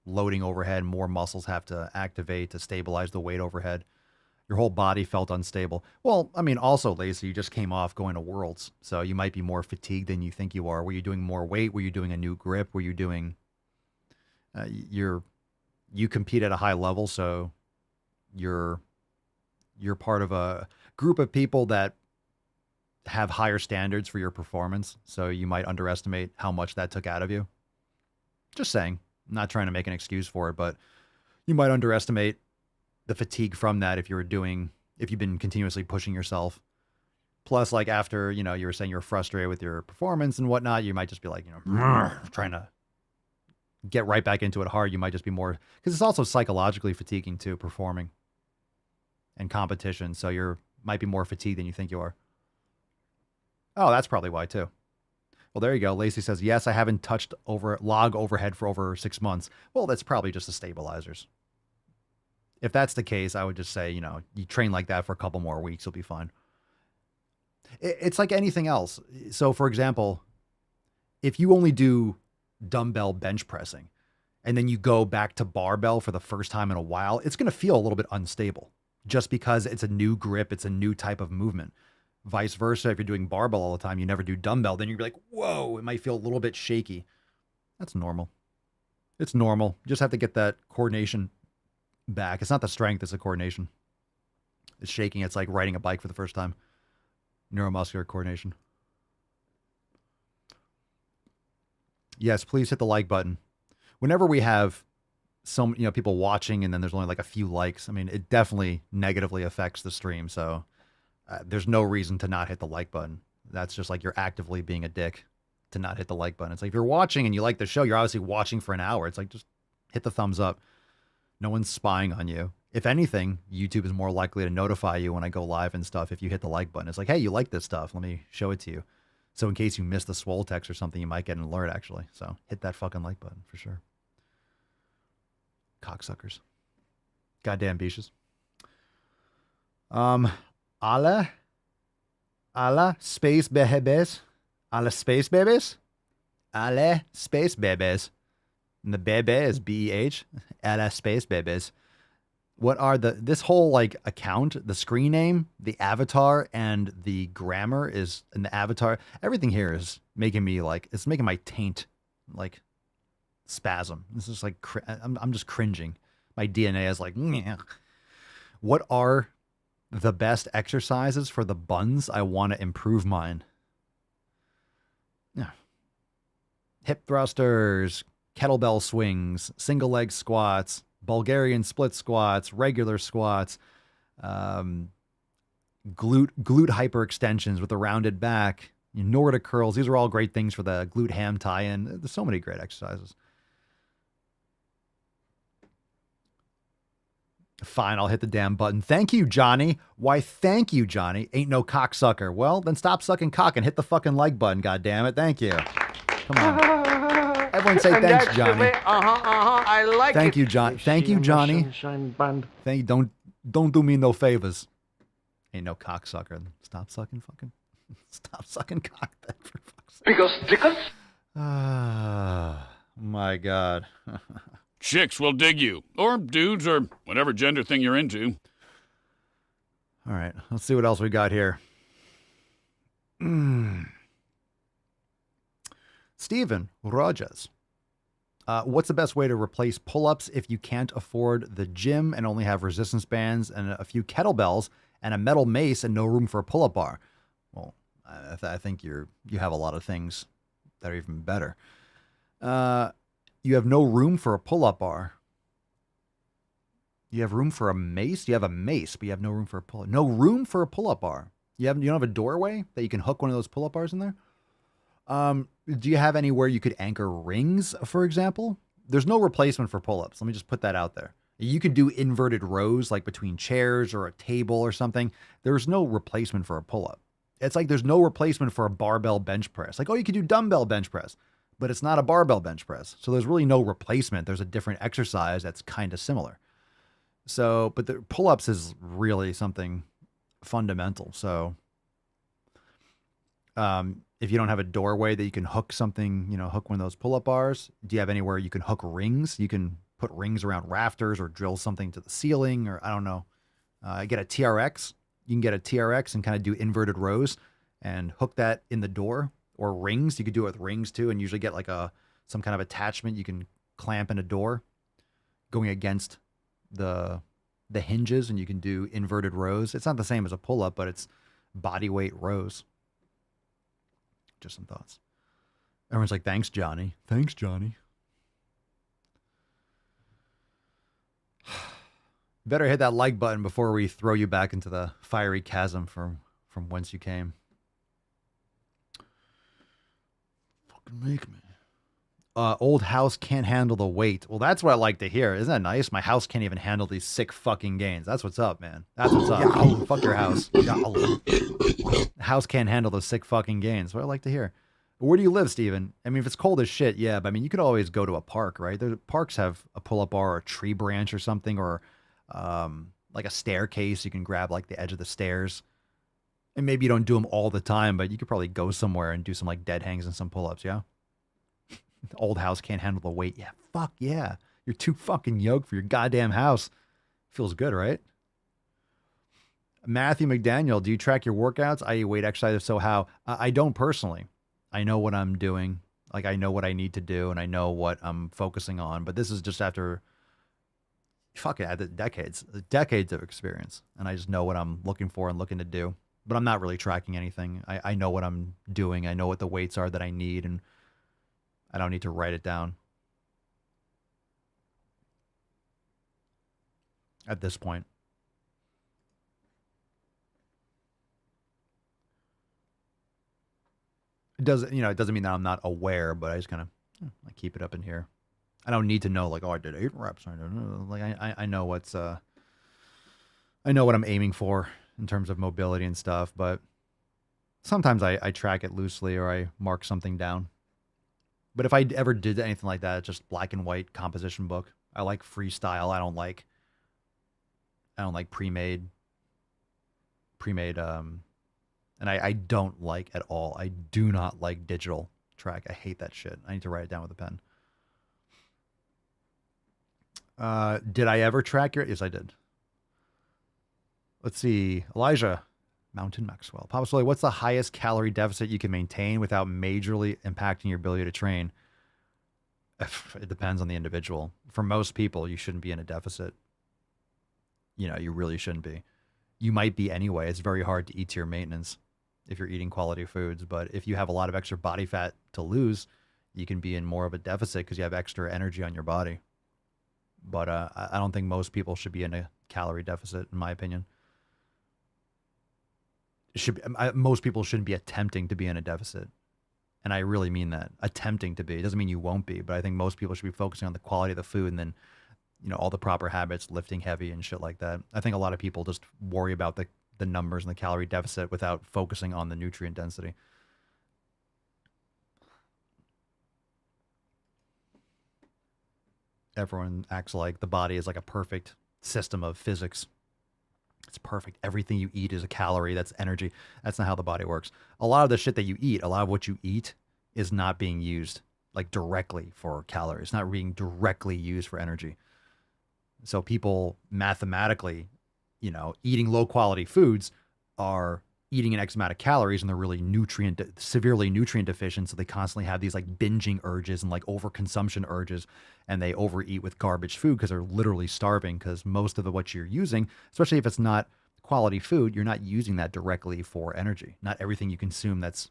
loading overhead. More muscles have to activate to stabilize the weight overhead. Your whole body felt unstable. Well, I mean, also, Lacey, you just came off going to Worlds. So you might be more fatigued than you think you are. Were you doing more weight? Were you doing a new grip? Were you doing... you compete at a high level, so you're part of a group of people that have higher standards for your performance, so you might underestimate how much that took out of you. Just saying. I'm not trying to make an excuse for it, but you might underestimate the fatigue from that if you've been continuously pushing yourself. Plus, like after, you were saying you were frustrated with your performance and whatnot, you might just be like, trying to get right back into it hard. You might just be more, because it's also psychologically fatiguing too, performing. and competition, so you're might be more fatigued than you think you are. Oh, that's probably why too. Well, there you go. Lacey says, yes, I haven't touched log overhead for over 6 months. Well, that's probably just the stabilizers. If that's the case, I would just say, you train like that for a couple more weeks, you'll be fine. It's like anything else. So, for example, if you only do dumbbell bench pressing and then you go back to barbell for the first time in a while, it's going to feel a little bit unstable just because it's a new grip. It's a new type of movement. Vice versa, if you're doing barbell all the time, you never do dumbbell, then you're like, whoa, it might feel a little bit shaky. That's normal. It's normal. You just have to get that coordination back. It's not the strength, it's the coordination. It's shaking. It's like riding a bike for the first time. Neuromuscular coordination. Yes, please hit the like button. Whenever we have some, people watching and then there's only like a few likes, I mean, it definitely negatively affects the stream. So there's no reason to not hit the like button. That's just like you're actively being a dick to not hit the like button. It's like if you're watching and you like the show, you're obviously watching for an hour. It's like just hit the thumbs up. No one's spying on you. If anything, YouTube is more likely to notify you when I go live and stuff if you hit the like button. It's like, hey, you like this stuff. Let me show it to you. So in case you missed the Swole text or something, you might get an alert actually. So hit that fucking like button for sure. Cocksuckers. Goddamn beaches. Allah space babies. Allah space babies. Allah space babies. And the bebe is BEH. Allah space babies. What are this whole like account, the screen name, the avatar, and the grammar is in the avatar. Everything here is making me like, it's making my taint like spasm. This is like, I'm just cringing. My DNA is like, nyeh. What are the best exercises for the buns? I want to improve mine. Yeah. Hip thrusters, kettlebell swings, single leg squats, Bulgarian split squats, regular squats, glute hyperextensions with a rounded back, Nordic curls. These are all great things for the glute ham tie-in. There's so many great exercises. Fine, I'll hit the damn button. Thank you, Johnny. Why, thank you, Johnny. Ain't no cocksucker. Well, then stop sucking cock and hit the fucking like button, goddammit. Thank you. Come on. Everyone say thanks, Johnny. I like Thank you, John. Thank you, Johnny. Thank you. Don't do me no favors. Ain't no cocksucker. Stop sucking fucking. Stop sucking cock then, for fuck's sake. Because. My God. Chicks will dig you, or dudes, or whatever gender thing you're into. All right, let's see what else we got here. Steven Rogers. What's the best way to replace pull-ups if you can't afford the gym and only have resistance bands and a few kettlebells and a metal mace and no room for a pull-up bar? Well, I think you have a lot of things that are even better. You have no room for a pull-up bar. You have room for a mace? You have a mace, but you have no room for a pull-up. No room for a pull-up bar. You don't have a doorway that you can hook one of those pull-up bars in there? Do you have anywhere you could anchor rings, for example? There's no replacement for pull-ups. Let me just put that out there. You could do inverted rows like between chairs or a table or something. There's no replacement for a pull-up. It's like there's no replacement for a barbell bench press. Like, oh, you could do dumbbell bench press, but it's not a barbell bench press. So there's really no replacement. There's a different exercise that's kind of similar. So, but the pull-ups is really something fundamental. So, if you don't have a doorway that you can hook something, hook one of those pull-up bars, do you have anywhere you can hook rings? You can put rings around rafters or drill something to the ceiling, or I don't know. Get a TRX. You can get a TRX and kind of do inverted rows and hook that in the door, or rings. You could do it with rings too, and usually get like some kind of attachment you can clamp in a door going against the hinges, and you can do inverted rows. It's not the same as a pull-up, but it's body weight rows. Just some thoughts. Everyone's like, thanks, Johnny. Thanks, Johnny. Better hit that like button before we throw you back into the fiery chasm from whence you came. Fucking make me. Old house can't handle the weight. Well, that's what I like to hear. Isn't that nice? My house can't even handle these sick fucking gains. That's what's up, man. That's what's up. Fuck your house. House can't handle the sick fucking gains. What I like to hear. Where do you live, Steven? I mean, if it's cold as shit, yeah. But I mean, you could always go to a park, right? Parks have a pull-up bar or a tree branch or something, or like a staircase. You can grab like the edge of the stairs. And maybe you don't do them all the time, but you could probably go somewhere and do some like dead hangs and some pull-ups, yeah? The old house can't handle the weight. Yeah, fuck yeah. You're too fucking yoked for your goddamn house. Feels good, right? Matthew McDaniel, do you track your workouts, i.e. weight, exercise? If so, how? I don't personally. I know what I'm doing. Like, I know what I need to do, and I know what I'm focusing on. But this is just after, decades of experience. And I just know what I'm looking for and looking to do. But I'm not really tracking anything. I know what I'm doing. I know what the weights are that I need, and I don't need to write it down at this point. It doesn't mean that I'm not aware, but I just kind of I keep it up in here. I don't need to know like, oh, I did 8 reps. I don't know. Like I know what's I know what I'm aiming for in terms of mobility and stuff, but sometimes I track it loosely or I mark something down. But if I ever did anything like that, it's just black and white composition book. I like freestyle. I don't like pre-made. And I don't like at all. I do not like digital track. I hate that shit. I need to write it down with a pen. Did I ever track your? Yes, I did. Let's see. Elijah, Mountain Maxwell. Papa Swole, what's the highest calorie deficit you can maintain without majorly impacting your ability to train? It depends on the individual. For most people, you shouldn't be in a deficit. You really shouldn't be. You might be anyway. It's very hard to eat to your maintenance if you're eating quality foods. But if you have a lot of extra body fat to lose, you can be in more of a deficit because you have extra energy on your body. But I don't think most people should be in a calorie deficit, in my opinion. Most people shouldn't be attempting to be in a deficit. And I really mean that. Attempting to be. It doesn't mean you won't be, but I think most people should be focusing on the quality of the food and then, all the proper habits, lifting heavy and shit like that. I think a lot of people just worry about the numbers and the calorie deficit without focusing on the nutrient density. Everyone acts like the body is like a perfect system of physics. It's perfect. Everything you eat is a calorie. That's energy. That's not how the body works. A lot of the shit that you eat, a lot of what you eat is not being used like directly for calories. It's not being directly used for energy. So people mathematically, eating low quality foods are eating an X amount of calories and they're really severely nutrient deficient. So they constantly have these like binging urges and like overconsumption urges, and they overeat with garbage food because they're literally starving, because most of what you're using, especially if it's not quality food, you're not using that directly for energy. Not everything you consume that's,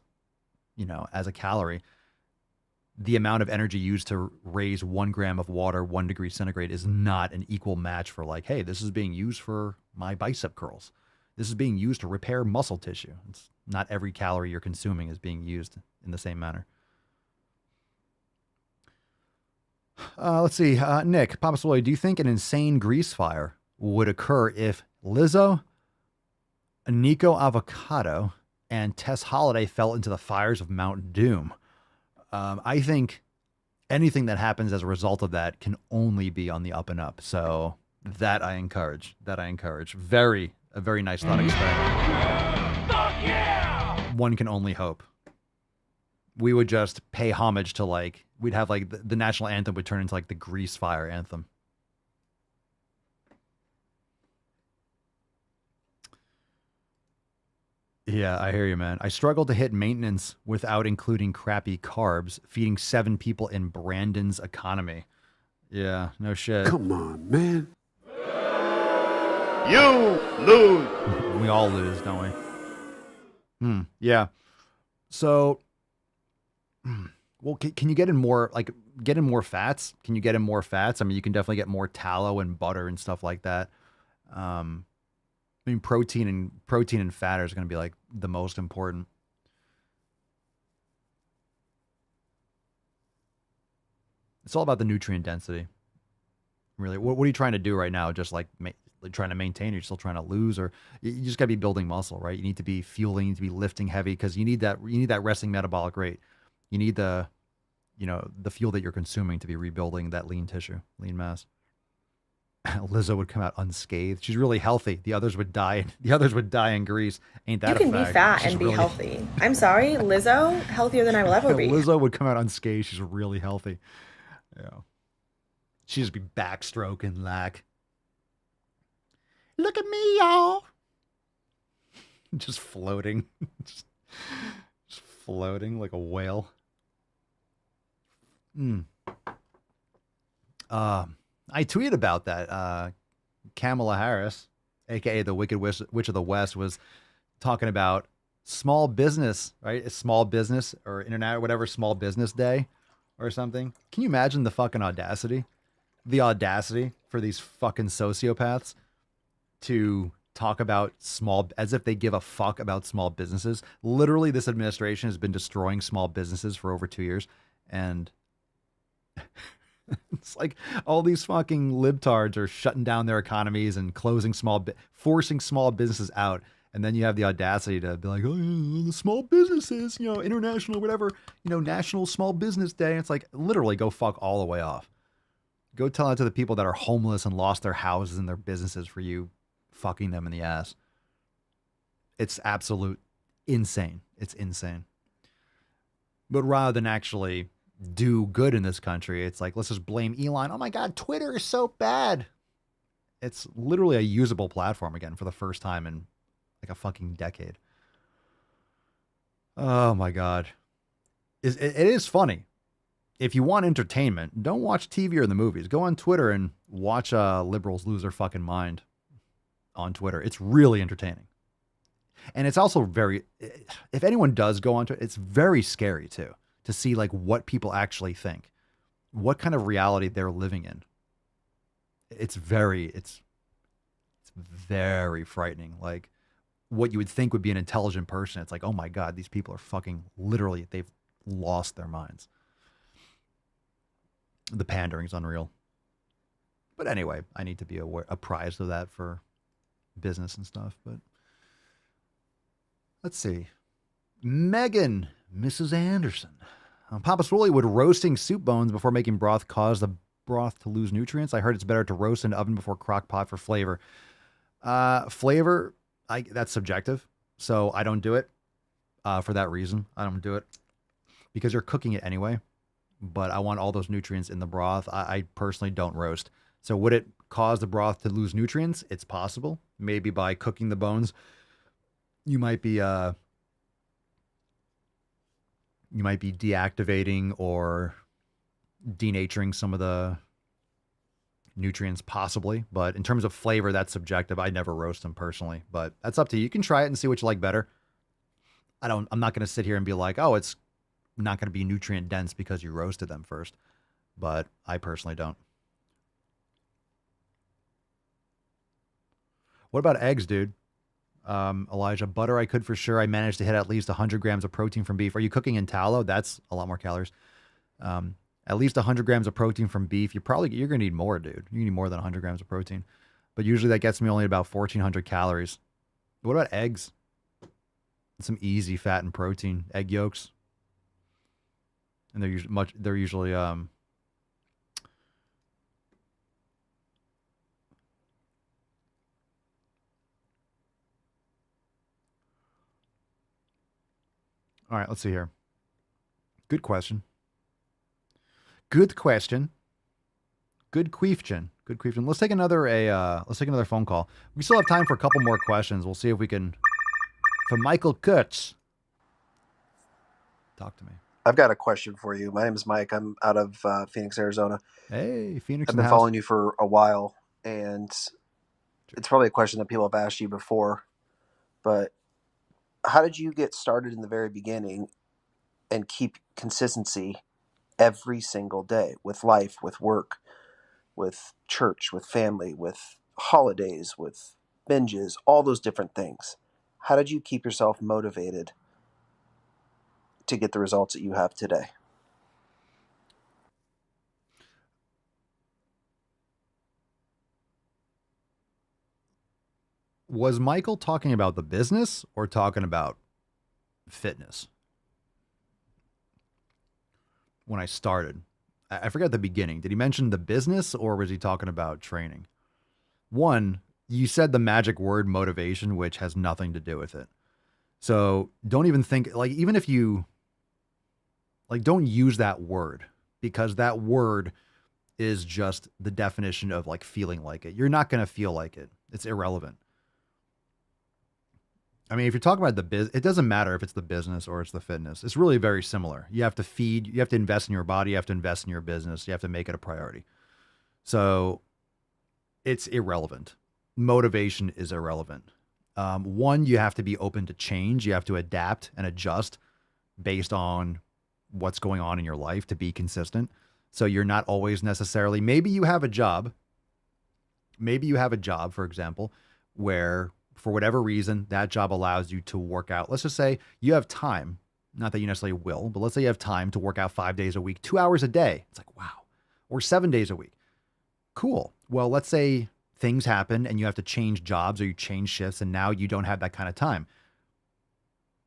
as a calorie. The amount of energy used to raise 1 gram of water, 1 degree centigrade, is not an equal match for like, hey, this is being used for my bicep curls. This is being used to repair muscle tissue. It's not every calorie you're consuming is being used in the same manner. Let's see. Nick, Papa Swole, do you think an insane grease fire would occur if Lizzo, Nico Avocado, and Tess Holiday fell into the fires of Mount Doom? I think anything that happens as a result of that can only be on the up and up. So that I encourage. A very nice thought experiment. Fuck yeah! One can only hope. We would just pay homage to we'd have the national anthem would turn into the grease fire anthem. Yeah, I hear you, man. I struggle to hit maintenance without including crappy carbs, feeding 7 people in Brandon's economy. Yeah, no shit. Come on, man. You lose. We all lose, don't we? Yeah. So, well, can you get in more, fats? Can you get in more fats? I mean, you can definitely get more tallow and butter and stuff like that. I mean, protein and fat are going to be the most important. It's all about the nutrient density. Really, what are you trying to do right now? Just like trying to maintain? You're still trying to lose, or you just got to be building muscle, right? You need to be fueling, you need to be lifting heavy because you need that resting metabolic rate. You need the fuel that you're consuming to be rebuilding that lean tissue, lean mass. Lizzo would come out unscathed. She's really healthy. The others would die. The others would die in Greece. Ain't that You a can fact? be fat She's and be really healthy. I'm sorry, Lizzo, healthier than I will ever be. Lizzo would come out unscathed. She's really healthy. Yeah. She'd just be backstroking like, look at me, y'all. Just floating. just floating like a whale. I tweeted about that. Kamala Harris, aka the Wicked Witch of the West, was talking about small business, right? It's small business or internet, whatever, small business day or something. Can you imagine the fucking audacity? The audacity for these fucking sociopaths to talk about as if they give a fuck about small businesses. Literally, this administration has been destroying small businesses for over 2 years. And it's like all these fucking libtards are shutting down their economies and closing forcing small businesses out. And then you have the audacity to be like, oh, the small businesses, international, whatever, National Small Business Day. It's like, literally go fuck all the way off. Go tell that to the people that are homeless and lost their houses and their businesses for you fucking them in the ass. It's absolute insane. It's insane. But rather than actually do good in this country, it's like, let's just blame Elon. Oh my God, Twitter is so bad. It's literally a usable platform again for the first time in like a fucking decade. Oh my God. It is funny. If you want entertainment, don't watch TV or the movies. Go on Twitter and watch liberals lose their fucking mind on Twitter. It's really entertaining. And it's also if anyone does go on Twitter, it's very scary too, to see like what people actually think, what kind of reality they're living in. It's very frightening. Like what you would think would be an intelligent person. It's like, oh my God, these people are fucking literally, they've lost their minds. The pandering's unreal. But anyway, I need to be apprised of that for business and stuff. But let's see. Megan, Mrs. Anderson. Papa Swole, would roasting soup bones before making broth cause the broth to lose nutrients? I heard it's better to roast in the oven before crock pot for flavor. Flavor, that's subjective. So I don't do it for that reason. I don't do it because you're cooking it anyway. But I want all those nutrients in the broth. I personally don't roast. So would it cause the broth to lose nutrients? It's possible. Maybe by cooking the bones, you might be deactivating or denaturing some of the nutrients, possibly. But in terms of flavor, that's subjective. I never roast them personally, but that's up to you. You can try it and see what you like better. I'm not going to sit here and be like, oh, it's not going to be nutrient dense because you roasted them first, but I personally don't. What about eggs, dude? Elijah, butter, I could for sure. I managed to hit at least 100 grams of protein from beef. Are you cooking in tallow? That's a lot more calories. At least 100 grams of protein from beef. You're going to need more, dude. You need more than 100 grams of protein. But usually that gets me only about 1,400 calories. What about eggs? Some easy fat and protein. Egg yolks. And they're usually all right, let's see here. Good question. Good question. Good question. Let's take another phone call. We still have time for a couple more questions. We'll see if we can. From Michael Kutz. Talk to me. I've got a question for you. My name is Mike. I'm out of Phoenix, Arizona. Hey, Phoenix. I've been following you for a while, and it's probably a question that people have asked you before, but how did you get started in the very beginning and keep consistency every single day with life, with work, with church, with family, with holidays, with binges, all those different things? How did you keep yourself motivated to get the results that you have today? Was Michael talking about the business or talking about fitness? When I started, I forgot the beginning. Did he mention the business or was he talking about training? One, you said the magic word motivation, which has nothing to do with it. So don't even think, like, even if you, like, don't use that word, because that word is just the definition of like feeling like it. You're not going to feel like it. It's irrelevant. I mean, if you're talking about it doesn't matter if it's the business or it's the fitness. It's really very similar. You have to feed, you have to invest in your body, you have to invest in your business, you have to make it a priority. So it's irrelevant. Motivation is irrelevant. One, you have to be open to change. You have to adapt and adjust based on what's going on in your life to be consistent. So you're not always necessarily, maybe you have a job, for example, where for whatever reason, that job allows you to work out. Let's just say you have time, not that you necessarily will, but let's say you have time to work out 5 days a week, 2 hours a day. It's like, wow. Or 7 days a week. Cool. Well, let's say things happen and you have to change jobs or you change shifts and now you don't have that kind of time.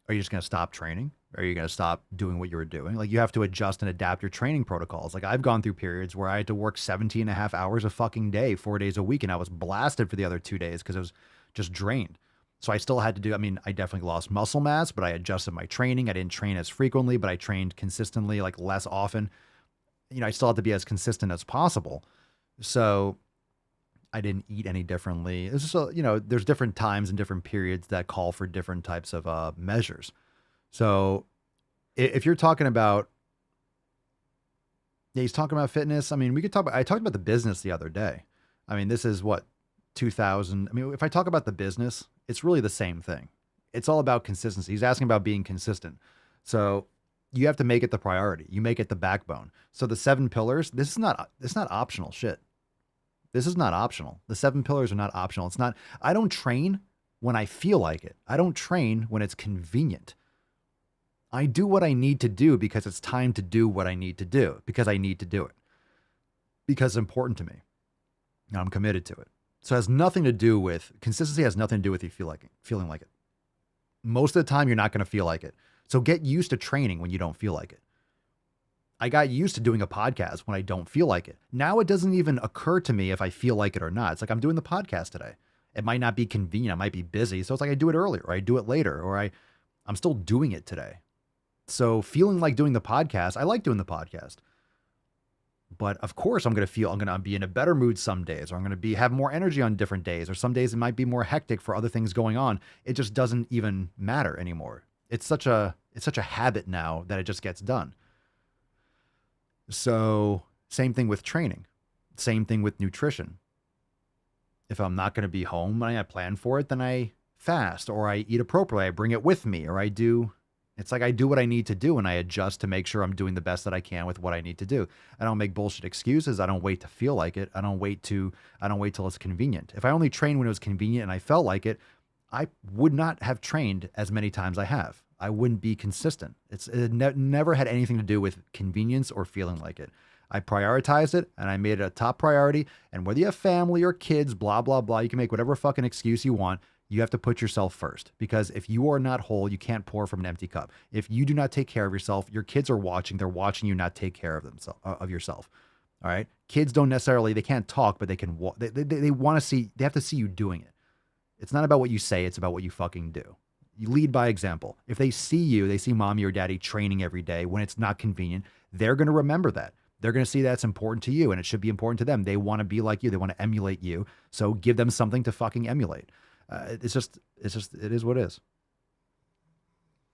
Are you just going to stop training? Or are you going to stop doing what you were doing? Like, you have to adjust and adapt your training protocols. Like, I've gone through periods where I had to work 17 and a half hours a fucking day, 4 days a week, and I was blasted for the other 2 days because I was just drained. So I still had to do, I mean, I definitely lost muscle mass, but I adjusted my training. I didn't train as frequently, but I trained consistently, like less often. You know, I still had to be as consistent as possible. So I didn't eat any differently. It's just, you know, there's different times and different periods that call for different types of measures. So if you're talking about, yeah, he's talking about fitness. I mean, we could talk about, I talked about the business the other day. I mean, this is what, 2000. I mean, if I talk about the business, it's really the same thing. It's all about consistency. He's asking about being consistent. So you have to make it the priority. You make it the backbone. So the 7 pillars, it's not optional shit. This is not optional. The 7 pillars are not optional. It's not, I don't train when I feel like it. I don't train when it's convenient. I do what I need to do because it's time to do what I need to do, because I need to do it, because it's important to me and I'm committed to it. So it has nothing to do with, consistency has nothing to do with you feeling like it. Most of the time, you're not going to feel like it. So get used to training when you don't feel like it. I got used to doing a podcast when I don't feel like it. Now it doesn't even occur to me if I feel like it or not. It's like, I'm doing the podcast today. It might not be convenient. I might be busy. So it's like I do it earlier or I do it later or I'm still doing it today. So feeling like doing the podcast, I like doing the podcast. But of course I'm going to be in a better mood some days, or I'm going to have more energy on different days, or some days it might be more hectic for other things going on. It just doesn't even matter anymore. It's such a habit now that it just gets done. So same thing with training, same thing with nutrition. If I'm not going to be home and I plan for it, then I fast or I eat appropriately. I bring it with me, or it's like I do what I need to do and I adjust to make sure I'm doing the best that I can with what I need to do. I don't make bullshit excuses. I don't wait to feel like it. I don't wait till it's convenient. If I only trained when it was convenient and I felt like it, I would not have trained as many times I have. I wouldn't be consistent. It never had anything to do with convenience or feeling like it. I prioritized it and I made it a top priority. And whether you have family or kids, blah, blah, blah, you can make whatever fucking excuse you want. You have to put yourself first, because if you are not whole, you can't pour from an empty cup. If you do not take care of yourself, your kids are watching. They're watching you not take care of yourself. All right. Kids don't necessarily, they can't talk, but they can walk. They want to see, they have to see you doing it. It's not about what you say. It's about what you fucking do. You lead by example. If they see mommy or daddy training every day when it's not convenient, they're going to remember that. They're going to see that it's important to you and it should be important to them. They want to be like you. They want to emulate you. So give them something to fucking emulate. It is what it is.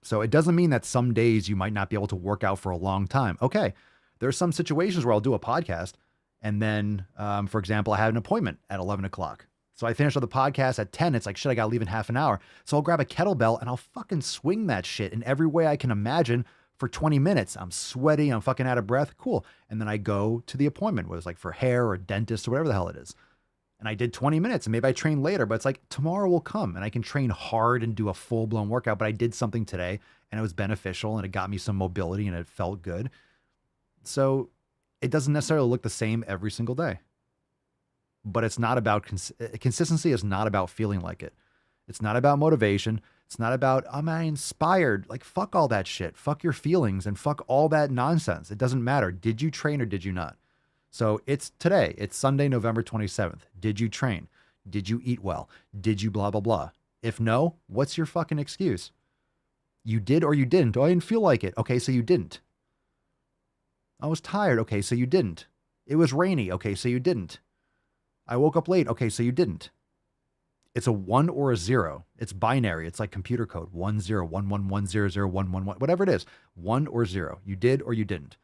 So it doesn't mean that some days you might not be able to work out for a long time. Okay. There's some situations where I'll do a podcast and then, for example, I had an appointment at 11 o'clock. So I finished up the podcast at 10. It's like, shit, I got to leave in half an hour. So I'll grab a kettlebell and I'll fucking swing that shit in every way I can imagine for 20 minutes. I'm sweaty. I'm fucking out of breath. Cool. And then I go to the appointment, whether it's like for hair or dentist or whatever the hell it is. And I did 20 minutes and maybe I train later, but it's like tomorrow will come and I can train hard and do a full blown workout. But I did something today and it was beneficial and it got me some mobility and it felt good. So it doesn't necessarily look the same every single day, but it's not about consistency is not about feeling like it. It's not about motivation. It's not about, am I inspired? Like, fuck all that shit. Fuck your feelings and fuck all that nonsense. It doesn't matter. Did you train or did you not? So it's today. It's Sunday, November 27th. Did you train? Did you eat well? Did you blah, blah, blah? If no, what's your fucking excuse? You did or you didn't. Oh, I didn't feel like it. Okay, so you didn't. I was tired. Okay, so you didn't. It was rainy. Okay, so you didn't. I woke up late. Okay, so you didn't. It's a 1 or a 0. It's binary. It's like computer code. 1 0 1 1 1 0 0 1 1 1, whatever it is. 1 or 0. You did or you didn't.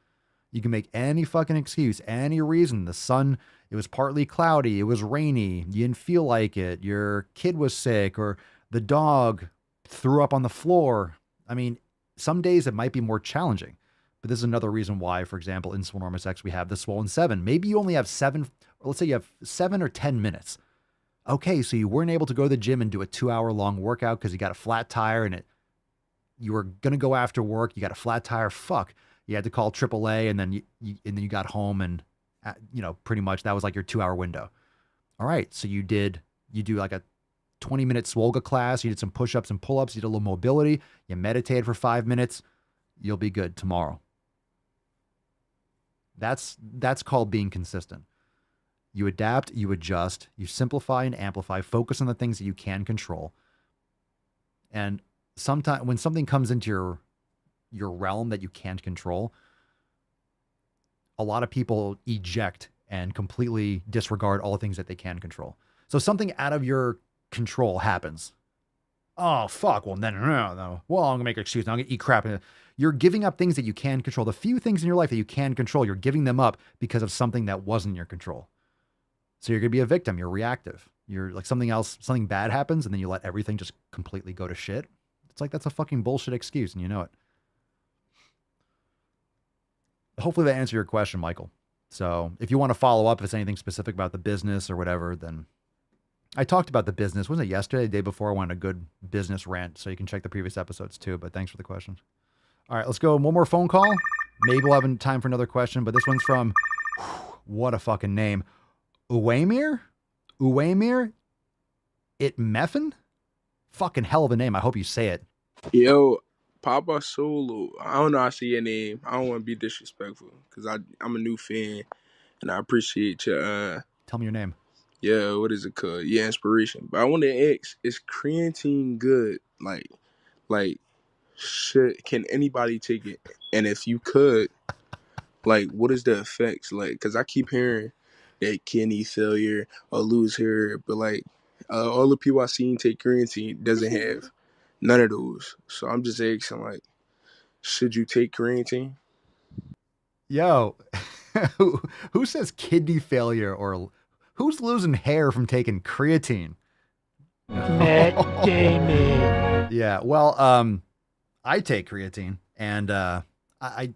You can make any fucking excuse, any reason. The sun, it was partly cloudy. It was rainy. You didn't feel like it. Your kid was sick, or the dog threw up on the floor. I mean, some days it might be more challenging, but this is another reason why, for example, in Swolenormous X, we have the Swollen 7. Maybe you only have 7, or let's say you have 7 or 10 minutes. Okay, so you weren't able to go to the gym and do a 2-hour-long workout because you got a flat tire and you were going to go after work. You got a flat tire. Fuck. You had to call AAA, and then you got home, and pretty much that was like your 2-hour window. All right, so you do like a 20-minute Swolga class. You did some push-ups and pull-ups. You did a little mobility. You meditated for 5 minutes. You'll be good tomorrow. That's called being consistent. You adapt, you adjust, you simplify and amplify, focus on the things that you can control. And sometimes when something comes into your realm that you can't control, a lot of people eject and completely disregard all the things that they can control. So something out of your control happens. Oh, fuck. Well, then, no. Well, I'm going to make an excuse. Now I'm going to eat crap. You're giving up things that you can control. The few things in your life that you can control, you're giving them up because of something that wasn't in your control. So you're going to be a victim. You're reactive. You're like something bad happens, and then you let everything just completely go to shit. It's like, that's a fucking bullshit excuse, and you know it. Hopefully that answered your question, Michael. So if you want to follow up, if it's anything specific about the business or whatever, then I talked about the business. Wasn't it yesterday, the day before? I went on a good business rant, so you can check the previous episodes too, but thanks for the question. All right, let's go. One more phone call. Maybe we'll have time for another question, but this one's from, what a fucking name. Uwamir? Itmeffin? Fucking hell of a name. I hope you say it. Yo, Papa Solo. I don't know how to say your name. I don't want to be disrespectful because I'm a new fan and I appreciate your Tell me your name. Yeah, what is it called? Yeah, inspiration. But I want to ask, is creatine good? Like, can anybody take it? And if you could, like, what is the effects? Like, because I keep hearing that kidney failure or lose hair, but like all the people I've seen take creatine doesn't have none of those. So I'm just asking, like, should you take creatine? Yo, who says kidney failure, or who's losing hair from taking creatine? Matt Damon. Yeah, well, I take creatine, and I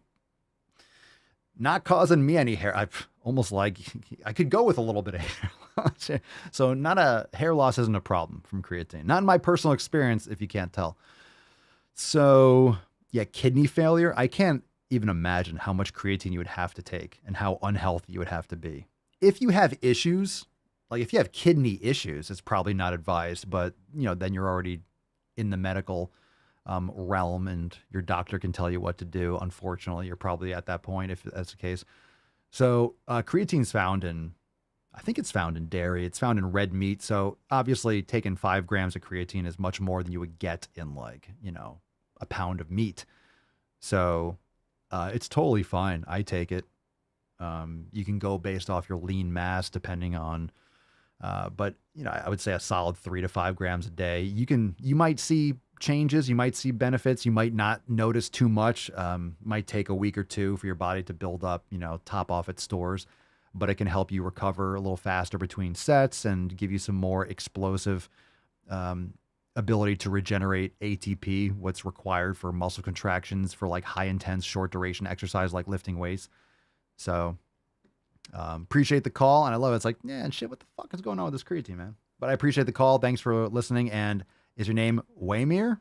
not causing me any hair. I almost like I could go with a little bit of hair loss. So not a hair loss isn't a problem from creatine. Not in my personal experience, if you can't tell. So yeah, kidney failure. I can't even imagine how much creatine you would have to take and how unhealthy you would have to be. If you have issues, like if you have kidney issues, it's probably not advised, but then you're already in the medical realm and your doctor can tell you what to do. Unfortunately, you're probably at that point if that's the case. So creatine's I think it's found in dairy. It's found in red meat. So obviously taking 5 grams of creatine is much more than you would get in a pound of meat. So it's totally fine. I take it. You can go based off your lean mass depending on, but I would say a solid 3 to 5 grams a day. You might see changes, you might see benefits, you might not notice too much. Might take a week or two for your body to build up, top off its stores, but it can help you recover a little faster between sets and give you some more explosive ability to regenerate ATP, what's required for muscle contractions for like high intense, short duration exercise like lifting weights. So appreciate the call, and I love it. It's like, yeah, and shit, what the fuck is going on with this creatine, man? But I appreciate the call. Thanks for listening. And is your name Waymir?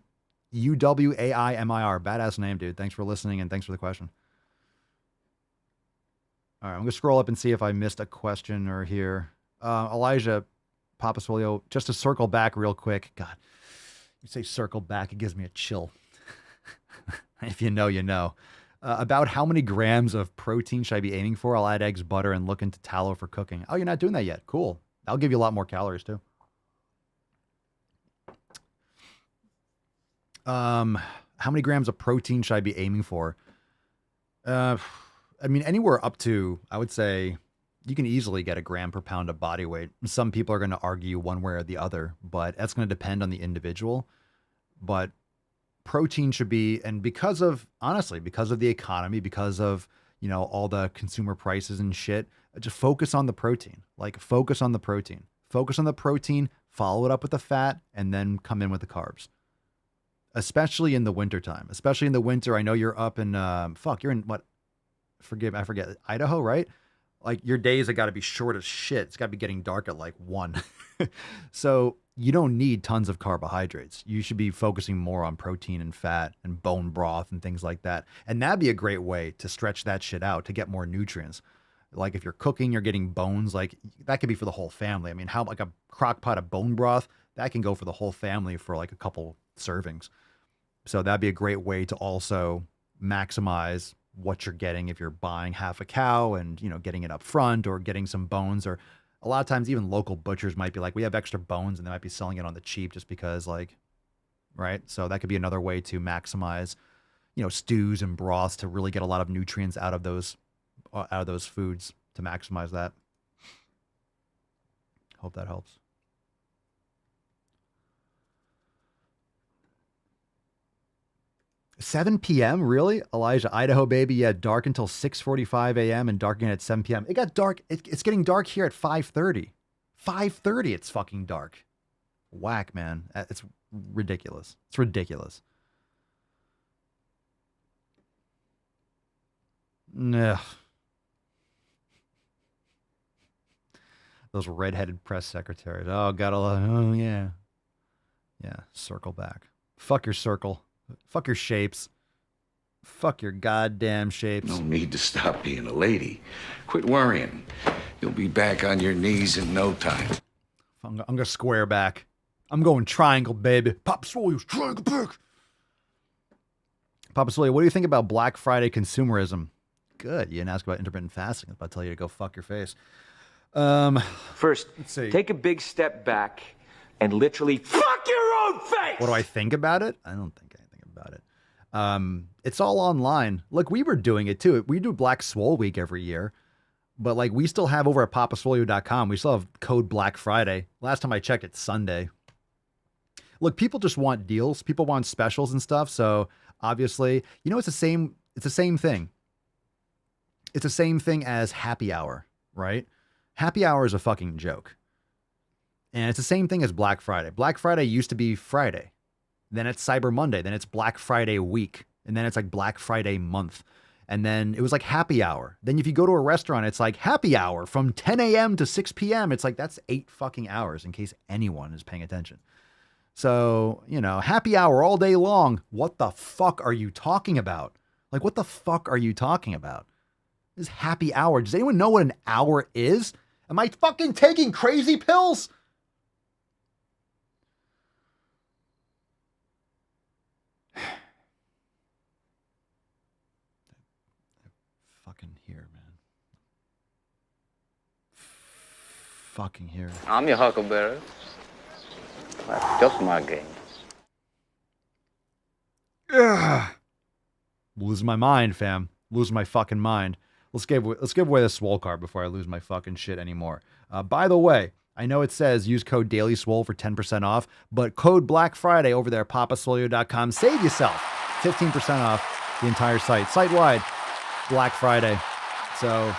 Uwaimir. Badass name, dude. Thanks for listening, and thanks for the question. All right, I'm going to scroll up and see if I missed a question or here. Elijah Papa Swolio, just to circle back real quick. God, you say circle back, it gives me a chill. If you know, you know. About how many grams of protein should I be aiming for? I'll add eggs, butter, and look into tallow for cooking. Oh, you're not doing that yet. Cool. That'll give you a lot more calories too. How many grams of protein should I be aiming for? I mean, anywhere up to, I would say, you can easily get a gram per pound of body weight. Some people are going to argue one way or the other, but that's going to depend on the individual. But protein should be, and because of, honestly, because of the economy, because of, you know, all the consumer prices and shit, just focus on the protein. Like, focus on the protein. Focus on the protein, follow it up with the fat, and then come in with the carbs. Especially in the wintertime. Especially in the winter. I know you're up in, you're in what? I forget. Idaho, right? Like, your days have got to be short as shit. It's got to be getting dark at like 1. So you don't need tons of carbohydrates. You should be focusing more on protein and fat and bone broth and things like that. And that'd be a great way to stretch that shit out to get more nutrients. Like, if you're cooking, you're getting bones, like that could be for the whole family. I mean, how like a crock pot of bone broth, that can go for the whole family for like a couple servings. So that'd be a great way to also maximize what you're getting if you're buying half a cow and, you know, getting it up front or getting some bones. Or a lot of times even local butchers might be like, we have extra bones, and they might be selling it on the cheap just because, like, right? So that could be another way to maximize, you know, stews and broths to really get a lot of nutrients out of those foods to maximize that. Hope that helps. 7 p.m. Really? Elijah, Idaho, baby. Yeah, dark until 6:45 a.m. and dark again at 7 p.m. It got dark. It's getting dark here at 5:30. 5:30, it's fucking dark. Whack, man. It's ridiculous. It's ridiculous. Ugh. Those redheaded press secretaries. Oh, oh, yeah. Yeah, circle back. Fuck your circle. Fuck your shapes. Fuck your goddamn shapes. No need to stop being a lady. Quit worrying. You'll be back on your knees in no time. I'm going to square back. I'm going triangle, baby. Papa Swolio's triangle back. Papa Swolio, what do you think about Black Friday consumerism? Good. You didn't ask about intermittent fasting. I was about to tell you to go fuck your face. First, take a big step back and literally fuck your own face. What do I think about it? I don't think anything about it. It's all online. Look, we were doing it too. We do Black Swole Week every year, but like we still have over at papaswolio.com, we still have code Black Friday. Last time I checked, it's Sunday. Look, people just want deals. People want specials and stuff. So obviously, you know, it's the same thing. It's the same thing as happy hour, right? Happy hour is a fucking joke. And it's the same thing as Black Friday. Black Friday used to be Friday. Then it's Cyber Monday. Then it's Black Friday week. And then it's like Black Friday month. And then it was like happy hour. Then if you go to a restaurant, it's like happy hour from 10 a.m. to 6 p.m. It's like, that's 8 fucking hours in case anyone is paying attention. So, you know, happy hour all day long. What the fuck are you talking about? Like, what the fuck are you talking about? This is happy hour. Does anyone know what an hour is? Am I fucking taking crazy pills? Fucking here, man. Fucking here. I'm your huckleberry. That's just my game. Ugh. Losing my mind, fam. Losing my fucking mind. Let's give away the Swole card before I lose my fucking shit anymore. By the way, I know it says use code DailySwole for 10% off, but code Black Friday over there at papaswolio.com. Save yourself 15% off the entire site. Site-wide, Black Friday. So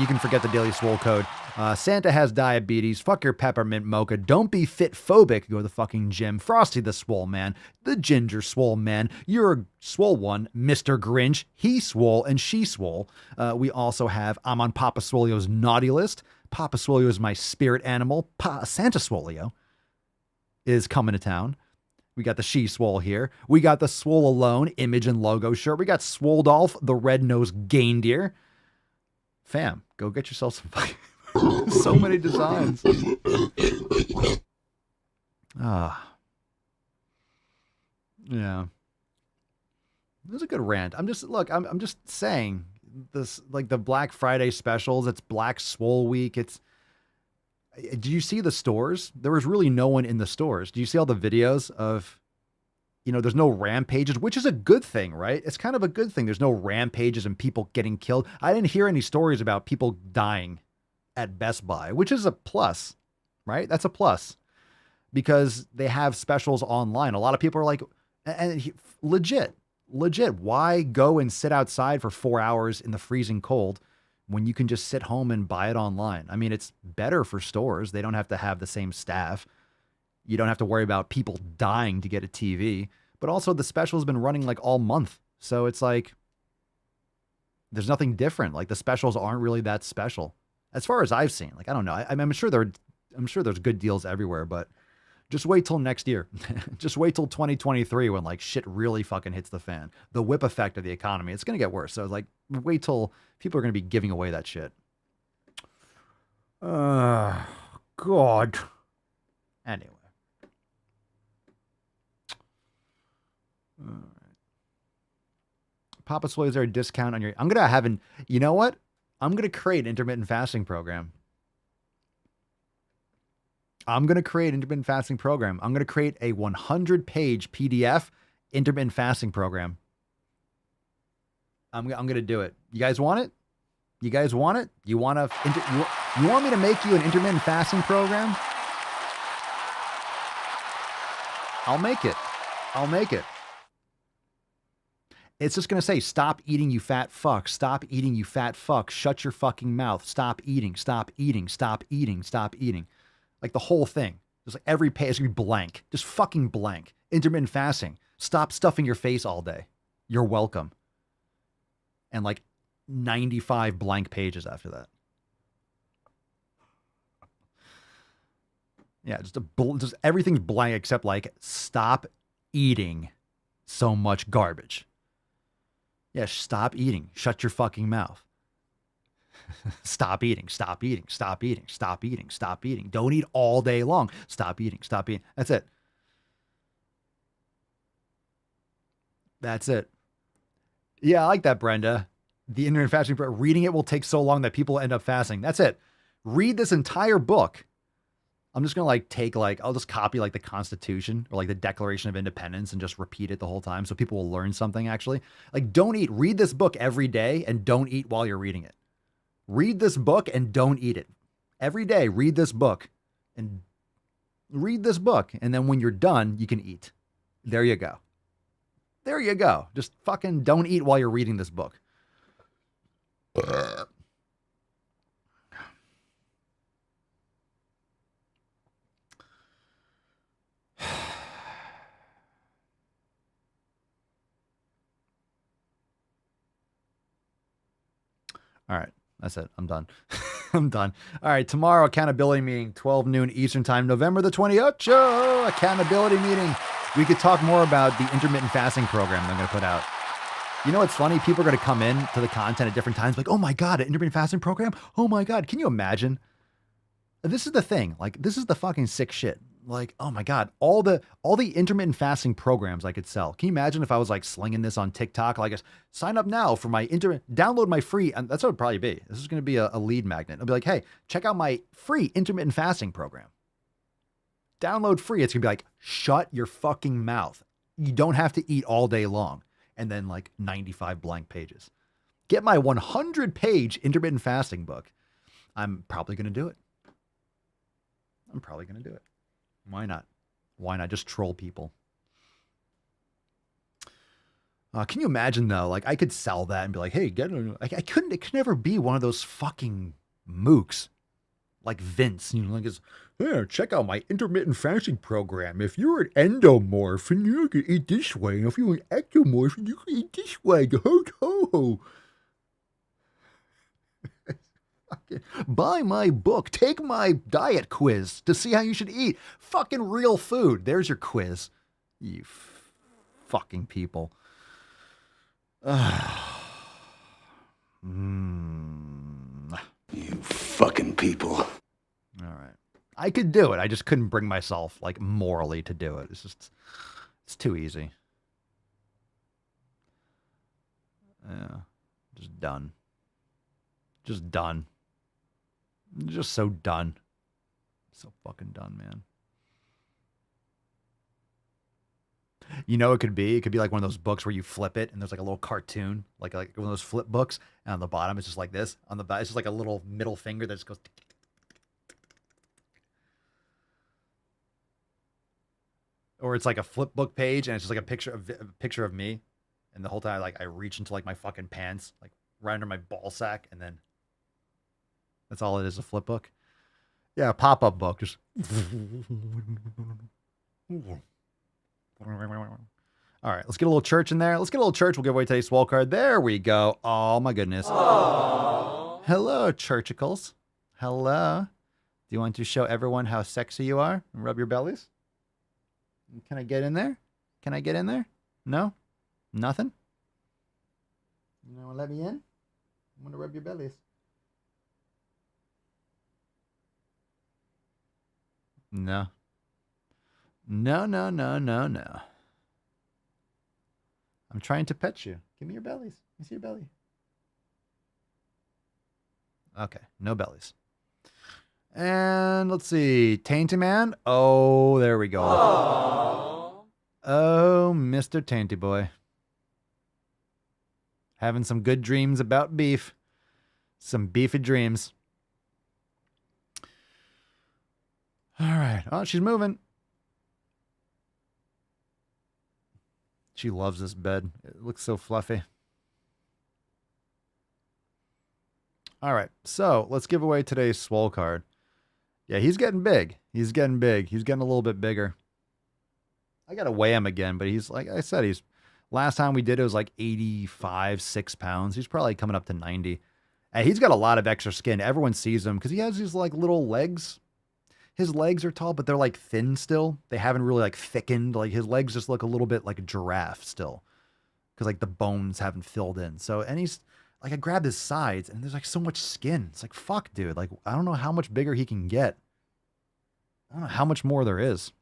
you can forget the Daily Swole code. Santa has diabetes. Fuck your peppermint mocha. Don't be fit phobic. Go to the fucking gym. Frosty the Swole Man. The Ginger Swole Man. You're a swole one. Mr. Grinch. He swole and she swole. We also have I'm on Papa Swolio's naughty list. Papa Swolio is my spirit animal. Santa Swolio is coming to town. We got the She Swole here. We got the Swole Alone image and logo shirt. We got Swoledolph, the red-nosed gaindeer. Fam, go get yourself some fucking So many designs. Yeah. It was a good rant. I'm just saying this, like the Black Friday specials, it's Black Swole Week. Do you see the stores? There was really no one in the stores. Do you see all the videos of, there's no rampages, which is a good thing, right? It's kind of a good thing. There's no rampages and people getting killed. I didn't hear any stories about people dying at Best Buy, which is a plus, right? That's a plus because they have specials online. A lot of people are like, and legit, why go and sit outside for 4 hours in the freezing cold when you can just sit home and buy it online? I mean, it's better for stores. They don't have to have the same staff. You don't have to worry about people dying to get a TV. But also the special has been running like all month. So it's like, there's nothing different. Like the specials aren't really that special as far as I've seen. Like, I don't know. I'm sure there's good deals everywhere, but just wait till next year. Just wait till 2023 when like shit really fucking hits the fan. The whip effect of the economy, it's going to get worse. So it's like, wait till people are going to be giving away that shit. God. Anyway. All right. Papa Swole, is there a discount on your... I'm going to have you know what? I'm going to create an intermittent fasting program. I'm going to create an intermittent fasting program. I'm going to create a 100-page PDF intermittent fasting program. I'm going to do it. You guys want it? You guys want it? You want you want me to make you an intermittent fasting program? I'll make it. It's just going to say, stop eating, you fat fuck. Stop eating, you fat fuck. Shut your fucking mouth. Stop eating, stop eating, stop eating, stop eating. Like the whole thing. Just like every page is going to be blank. Just fucking blank. Intermittent fasting. Stop stuffing your face all day. You're welcome. And like 95 blank pages after that. Yeah, just everything's blank except like, stop eating so much garbage. Yeah, stop eating. Shut your fucking mouth. Stop eating. Stop eating. Stop eating. Stop eating. Stop eating. Don't eat all day long. Stop eating. Stop eating. That's it. That's it. Yeah, I like that, Brenda. The intermittent fasting, reading it will take so long that people end up fasting. That's it. Read this entire book. I'm just going to I'll just copy like the Constitution or like the Declaration of Independence and just repeat it the whole time so people will learn something actually. Like, don't eat. Read this book every day and don't eat while you're reading it. Read this book and don't eat it. Every day, read this book. And then when you're done, you can eat. There you go. There you go. Just fucking don't eat while you're reading this book. All right. That's it. I'm done. I'm done. All right. Tomorrow, accountability meeting, 12 noon Eastern time, November the 28th. Accountability meeting. We could talk more about the intermittent fasting program I'm going to put out. You know what's funny? People are going to come in to the content at different times. Like, oh my God, an intermittent fasting program? Oh my God. Can you imagine? This is the thing. Like, this is the fucking sick shit. Like, oh my God, all the intermittent fasting programs I could sell. Can you imagine if I was like slinging this on TikTok? Like, sign up now for my download my free, and that's what it'd probably be. This is going to be a lead magnet. I'll be like, hey, check out my free intermittent fasting program. Download free. It's going to be like, shut your fucking mouth. You don't have to eat all day long. And then like 95 blank pages. Get my 100-page intermittent fasting book. I'm probably going to do it. Why not? Why not just troll people? Can you imagine though? Like I could sell that and be like, hey, get it. It could never be one of those fucking mooks like Vince, like it's, yeah, check out my intermittent fasting program. If you're an endomorph, you can eat this way. And if you're an ectomorph, you can eat this way. Ho. Buy my book. Take my diet quiz to see how you should eat. Fucking real food. There's your quiz. You fucking people. You fucking people. All right. I could do it. I just couldn't bring myself, like, morally to do it. It's too easy. Yeah. Just done. Just done. Just so done. So fucking done, man. You know, it could be like one of those books where you flip it and there's like a little cartoon, like one of those flip books, and on the bottom it's just like this. On the back, it's just like a little middle finger that just goes. Or it's like a flip book page and it's just like a picture of me, and the whole time like I reach into like my fucking pants, like right under my ball sack, and then that's all it is, a flip book. Yeah, a pop-up book, just. All right, let's get a little church in there. Let's get a little church. We'll give away today's Swole card. There we go. Oh, my goodness. Aww. Hello, churchicles. Hello. Do you want to show everyone how sexy you are and rub your bellies? Can I get in there? Can I get in there? No? Nothing? You want to let me in? I want to rub your bellies. No. No. I'm trying to pet you. Give me your bellies. Let me see your belly. Okay, no bellies. And let's see. Tainty Man. Oh, there we go. Aww. Oh, Mr. Tainty Boy. Having some good dreams about beef. Some beefy dreams. All right. Oh, she's moving. She loves this bed. It looks so fluffy. All right. So let's give away today's Swole card. Yeah, he's getting big. He's getting big. He's getting a little bit bigger. I got to weigh him again, but he's, like I said, last time we did it was like 85, 6 pounds. He's probably coming up to 90. And he's got a lot of extra skin. Everyone sees him because he has these like little legs. His legs are tall, but they're like thin still. They haven't really like thickened. Like his legs just look a little bit like a giraffe still. Because like the bones haven't filled in. So, and he's like, I grabbed his sides and there's like so much skin. It's like, fuck, dude. Like, I don't know how much bigger he can get. I don't know how much more there is.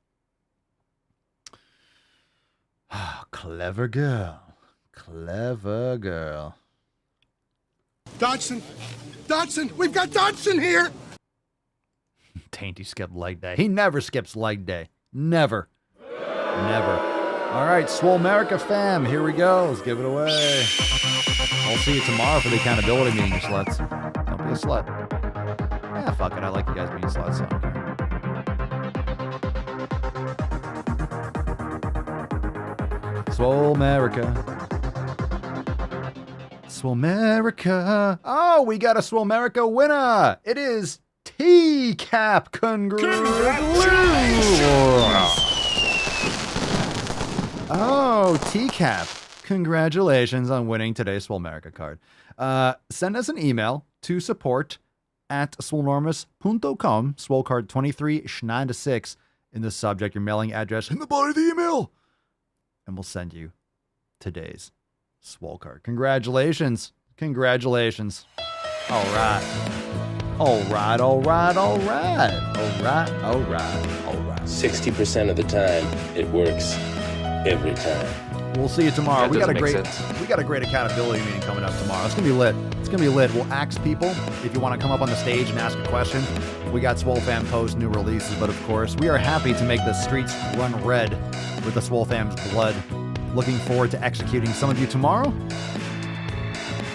Clever girl. Clever girl. Dodson! Dodson! We've got Dodson here! Tainty skipped leg day. He never skips leg day. Never. Never. All right, Swole America fam. Here we go. Let's give it away. I'll see you tomorrow for the accountability meeting, you sluts. Don't be a slut. Yeah, fuck it. I like you guys being sluts. So I don't care. Swole America. Swole America. Oh, we got a Swole America winner. It is T-Cap. Congratulations. Oh, T-Cap. Congratulations on winning today's Swole America card. Send us an email to support@swolenormous.com. Swole card 2396 in the subject, your mailing address in the body of the email. And we'll send you today's Swole card. Congratulations. Congratulations. All right. All right, all right, all right. All right, all right, all right. 60% of the time, it works every time. We'll see you tomorrow. We got a great accountability meeting coming up tomorrow. It's gonna be lit. It's gonna be lit. We'll ask people if you want to come up on the stage and ask a question. We got Swole Fam post new releases, but of course, we are happy to make the streets run red with the Swole Fam's blood. Looking forward to executing some of you tomorrow.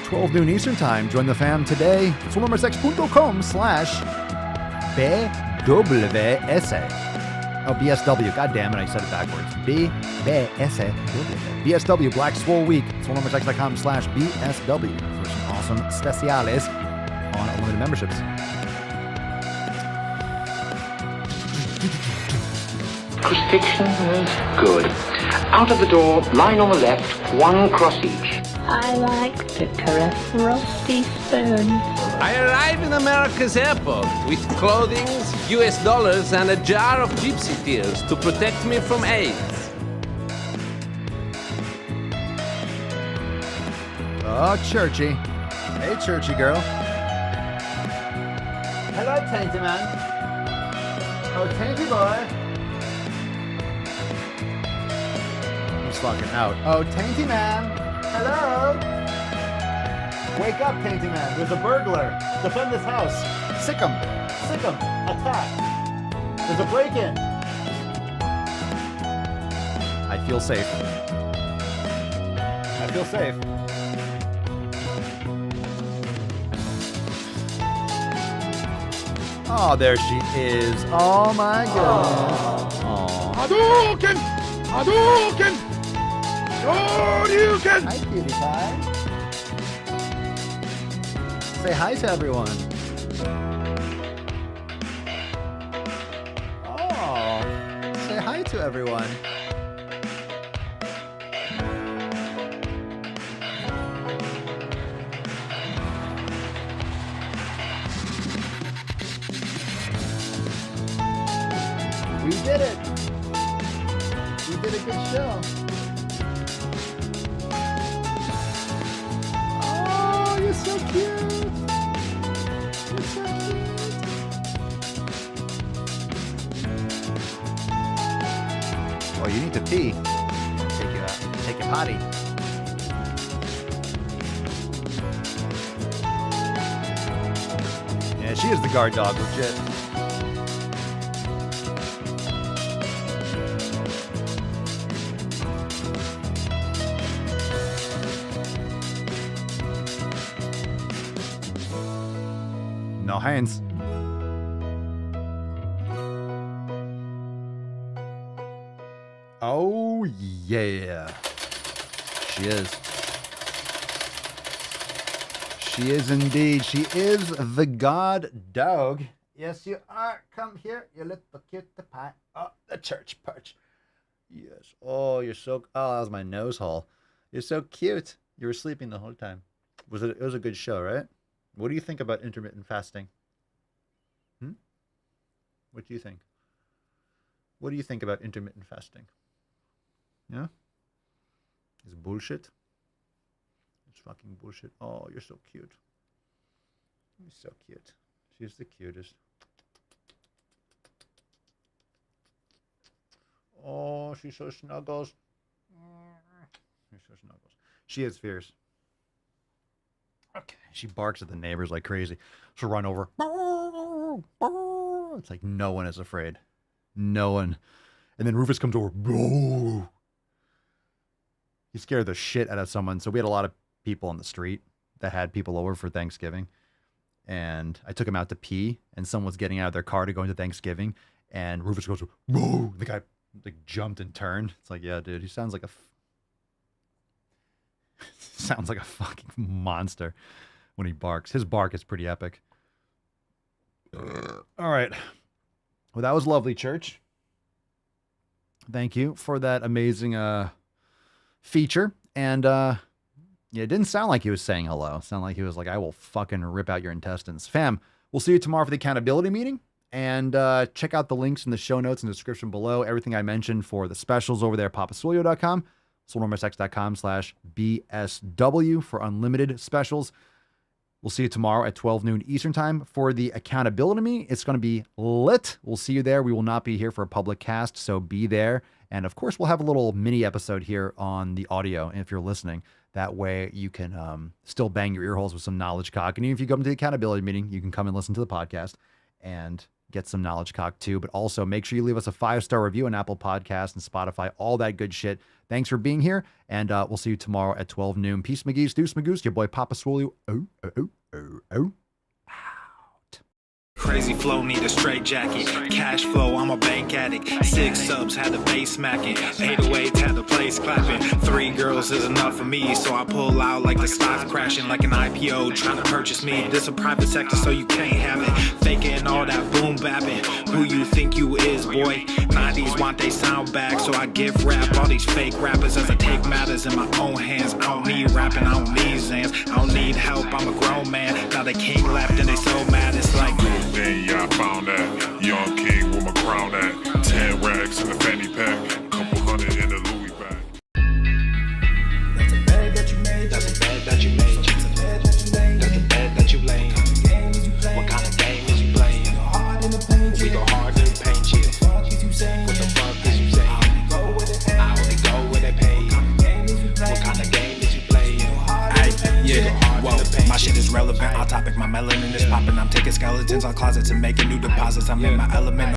12 noon Eastern time. Join the fam today. SwoleNormusX.com/BWSA. Oh, BSW. God damn it, I said it backwards. BSW. BSW Black Swole Week. SwoleNormusX.com/BSW for some awesome speciales on unlimited memberships. Crucifixion was good. Out of the door, line on the left, one cross each. I like to caress rusty spoons. I arrive in America's airport with clothing, US dollars, and a jar of gypsy tears to protect me from AIDS. Oh, Churchy. Hey, Churchy girl. Hello, Tainty Man. Oh, Tainty boy. He's fucking out. Oh, Tainty Man. Hello. Wake up, Tainty Man. There's a burglar. Defend this house. Sick him. Sick him. Attack. There's a break-in. I feel safe. I feel safe. Oh, there she is. Oh my goodness. Oh. Hadouken! Hadouken! Hadouken! Hi, cutie pie. Say hi to everyone. Oh, say hi to everyone. We did it. We did a good show. Oh, you're so cute. You're so cute. Oh, you need to pee. Take your potty. Yeah, she is the guard dog, legit. No hands. Oh, yeah. She is. She is indeed. She is the god dog. Yes, you are. Come here, you little cute pie. Oh, the church perch. Yes. Oh, you're so... Oh, that was my nose hole. You're so cute. You were sleeping the whole time. It was a good show, right? What do you think about intermittent fasting? What do you think? What do you think about intermittent fasting? Yeah? It's bullshit. It's fucking bullshit. Oh, you're so cute. You're so cute. She's the cutest. Oh, she so snuggles. She's so snuggles. She is fierce. Okay. She barks at the neighbors like crazy. She'll run over. It's like no one is afraid. No one. And then Rufus comes over. He scared the shit out of someone. So we had a lot of people on the street that had people over for Thanksgiving. And I took him out to pee. And someone was getting out of their car to go into Thanksgiving. And Rufus goes, whoa. The guy like jumped and turned. It's like, yeah, dude, he sounds like a fucking monster when he barks. His bark is pretty epic. All right. Well, that was lovely, church. Thank you for that amazing feature. And yeah, it didn't sound like he was saying hello. It sounded like he was like, I will fucking rip out your intestines. Fam, we'll see you tomorrow for the accountability meeting. And check out the links in the show notes and description below. Everything I mentioned for the specials over there at papaswolio.com. SwolioNumberSX.com/BSW for unlimited specials. We'll see you tomorrow at 12 noon Eastern time for the accountability meeting. It's going to be lit. We'll see you there. We will not be here for a public cast, so be there. And of course, we'll have a little mini episode here on the audio if you're listening. That way you can still bang your ear holes with some knowledge cock. And even if you come to the accountability meeting, you can come and listen to the podcast and get some knowledge cock too. But also make sure you leave us a 5-star review on Apple Podcasts and Spotify, all that good shit. Thanks for being here, and we'll see you tomorrow at 12 noon. Peace, McGee's, Deuce, Magoose, your boy Papa Swolio. Out. Crazy flow, need a straight jacket. Cash flow, I'm a bank addict. 6 subs, had the bass smacking. 808, had the place clapping. 3 girls is enough for me, so I pull out like the stock's crashing. Like an IPO, trying to purchase me. This a private sector, so you can't have it. Faking all that boom bapping. Who you think you is, boy? 90s want they sound back, so I give rap all these fake rappers as I take matters in my own hands. I don't need rapping, I don't need Zans. I don't need help, I'm a grown man. Now the king left and they so mad, it's like then yeah, I found that young king with my crown at 10 racks in a fanny pack, couple hundred in a Louis bag. That's a bag that you made, that's a bag that you made, that's a bag that you made, that's a bag that you laid. What kind of game is you playing? relevant. On topic, my melanin is popping. I'm taking skeletons on closets and making new deposits. I'm in my element.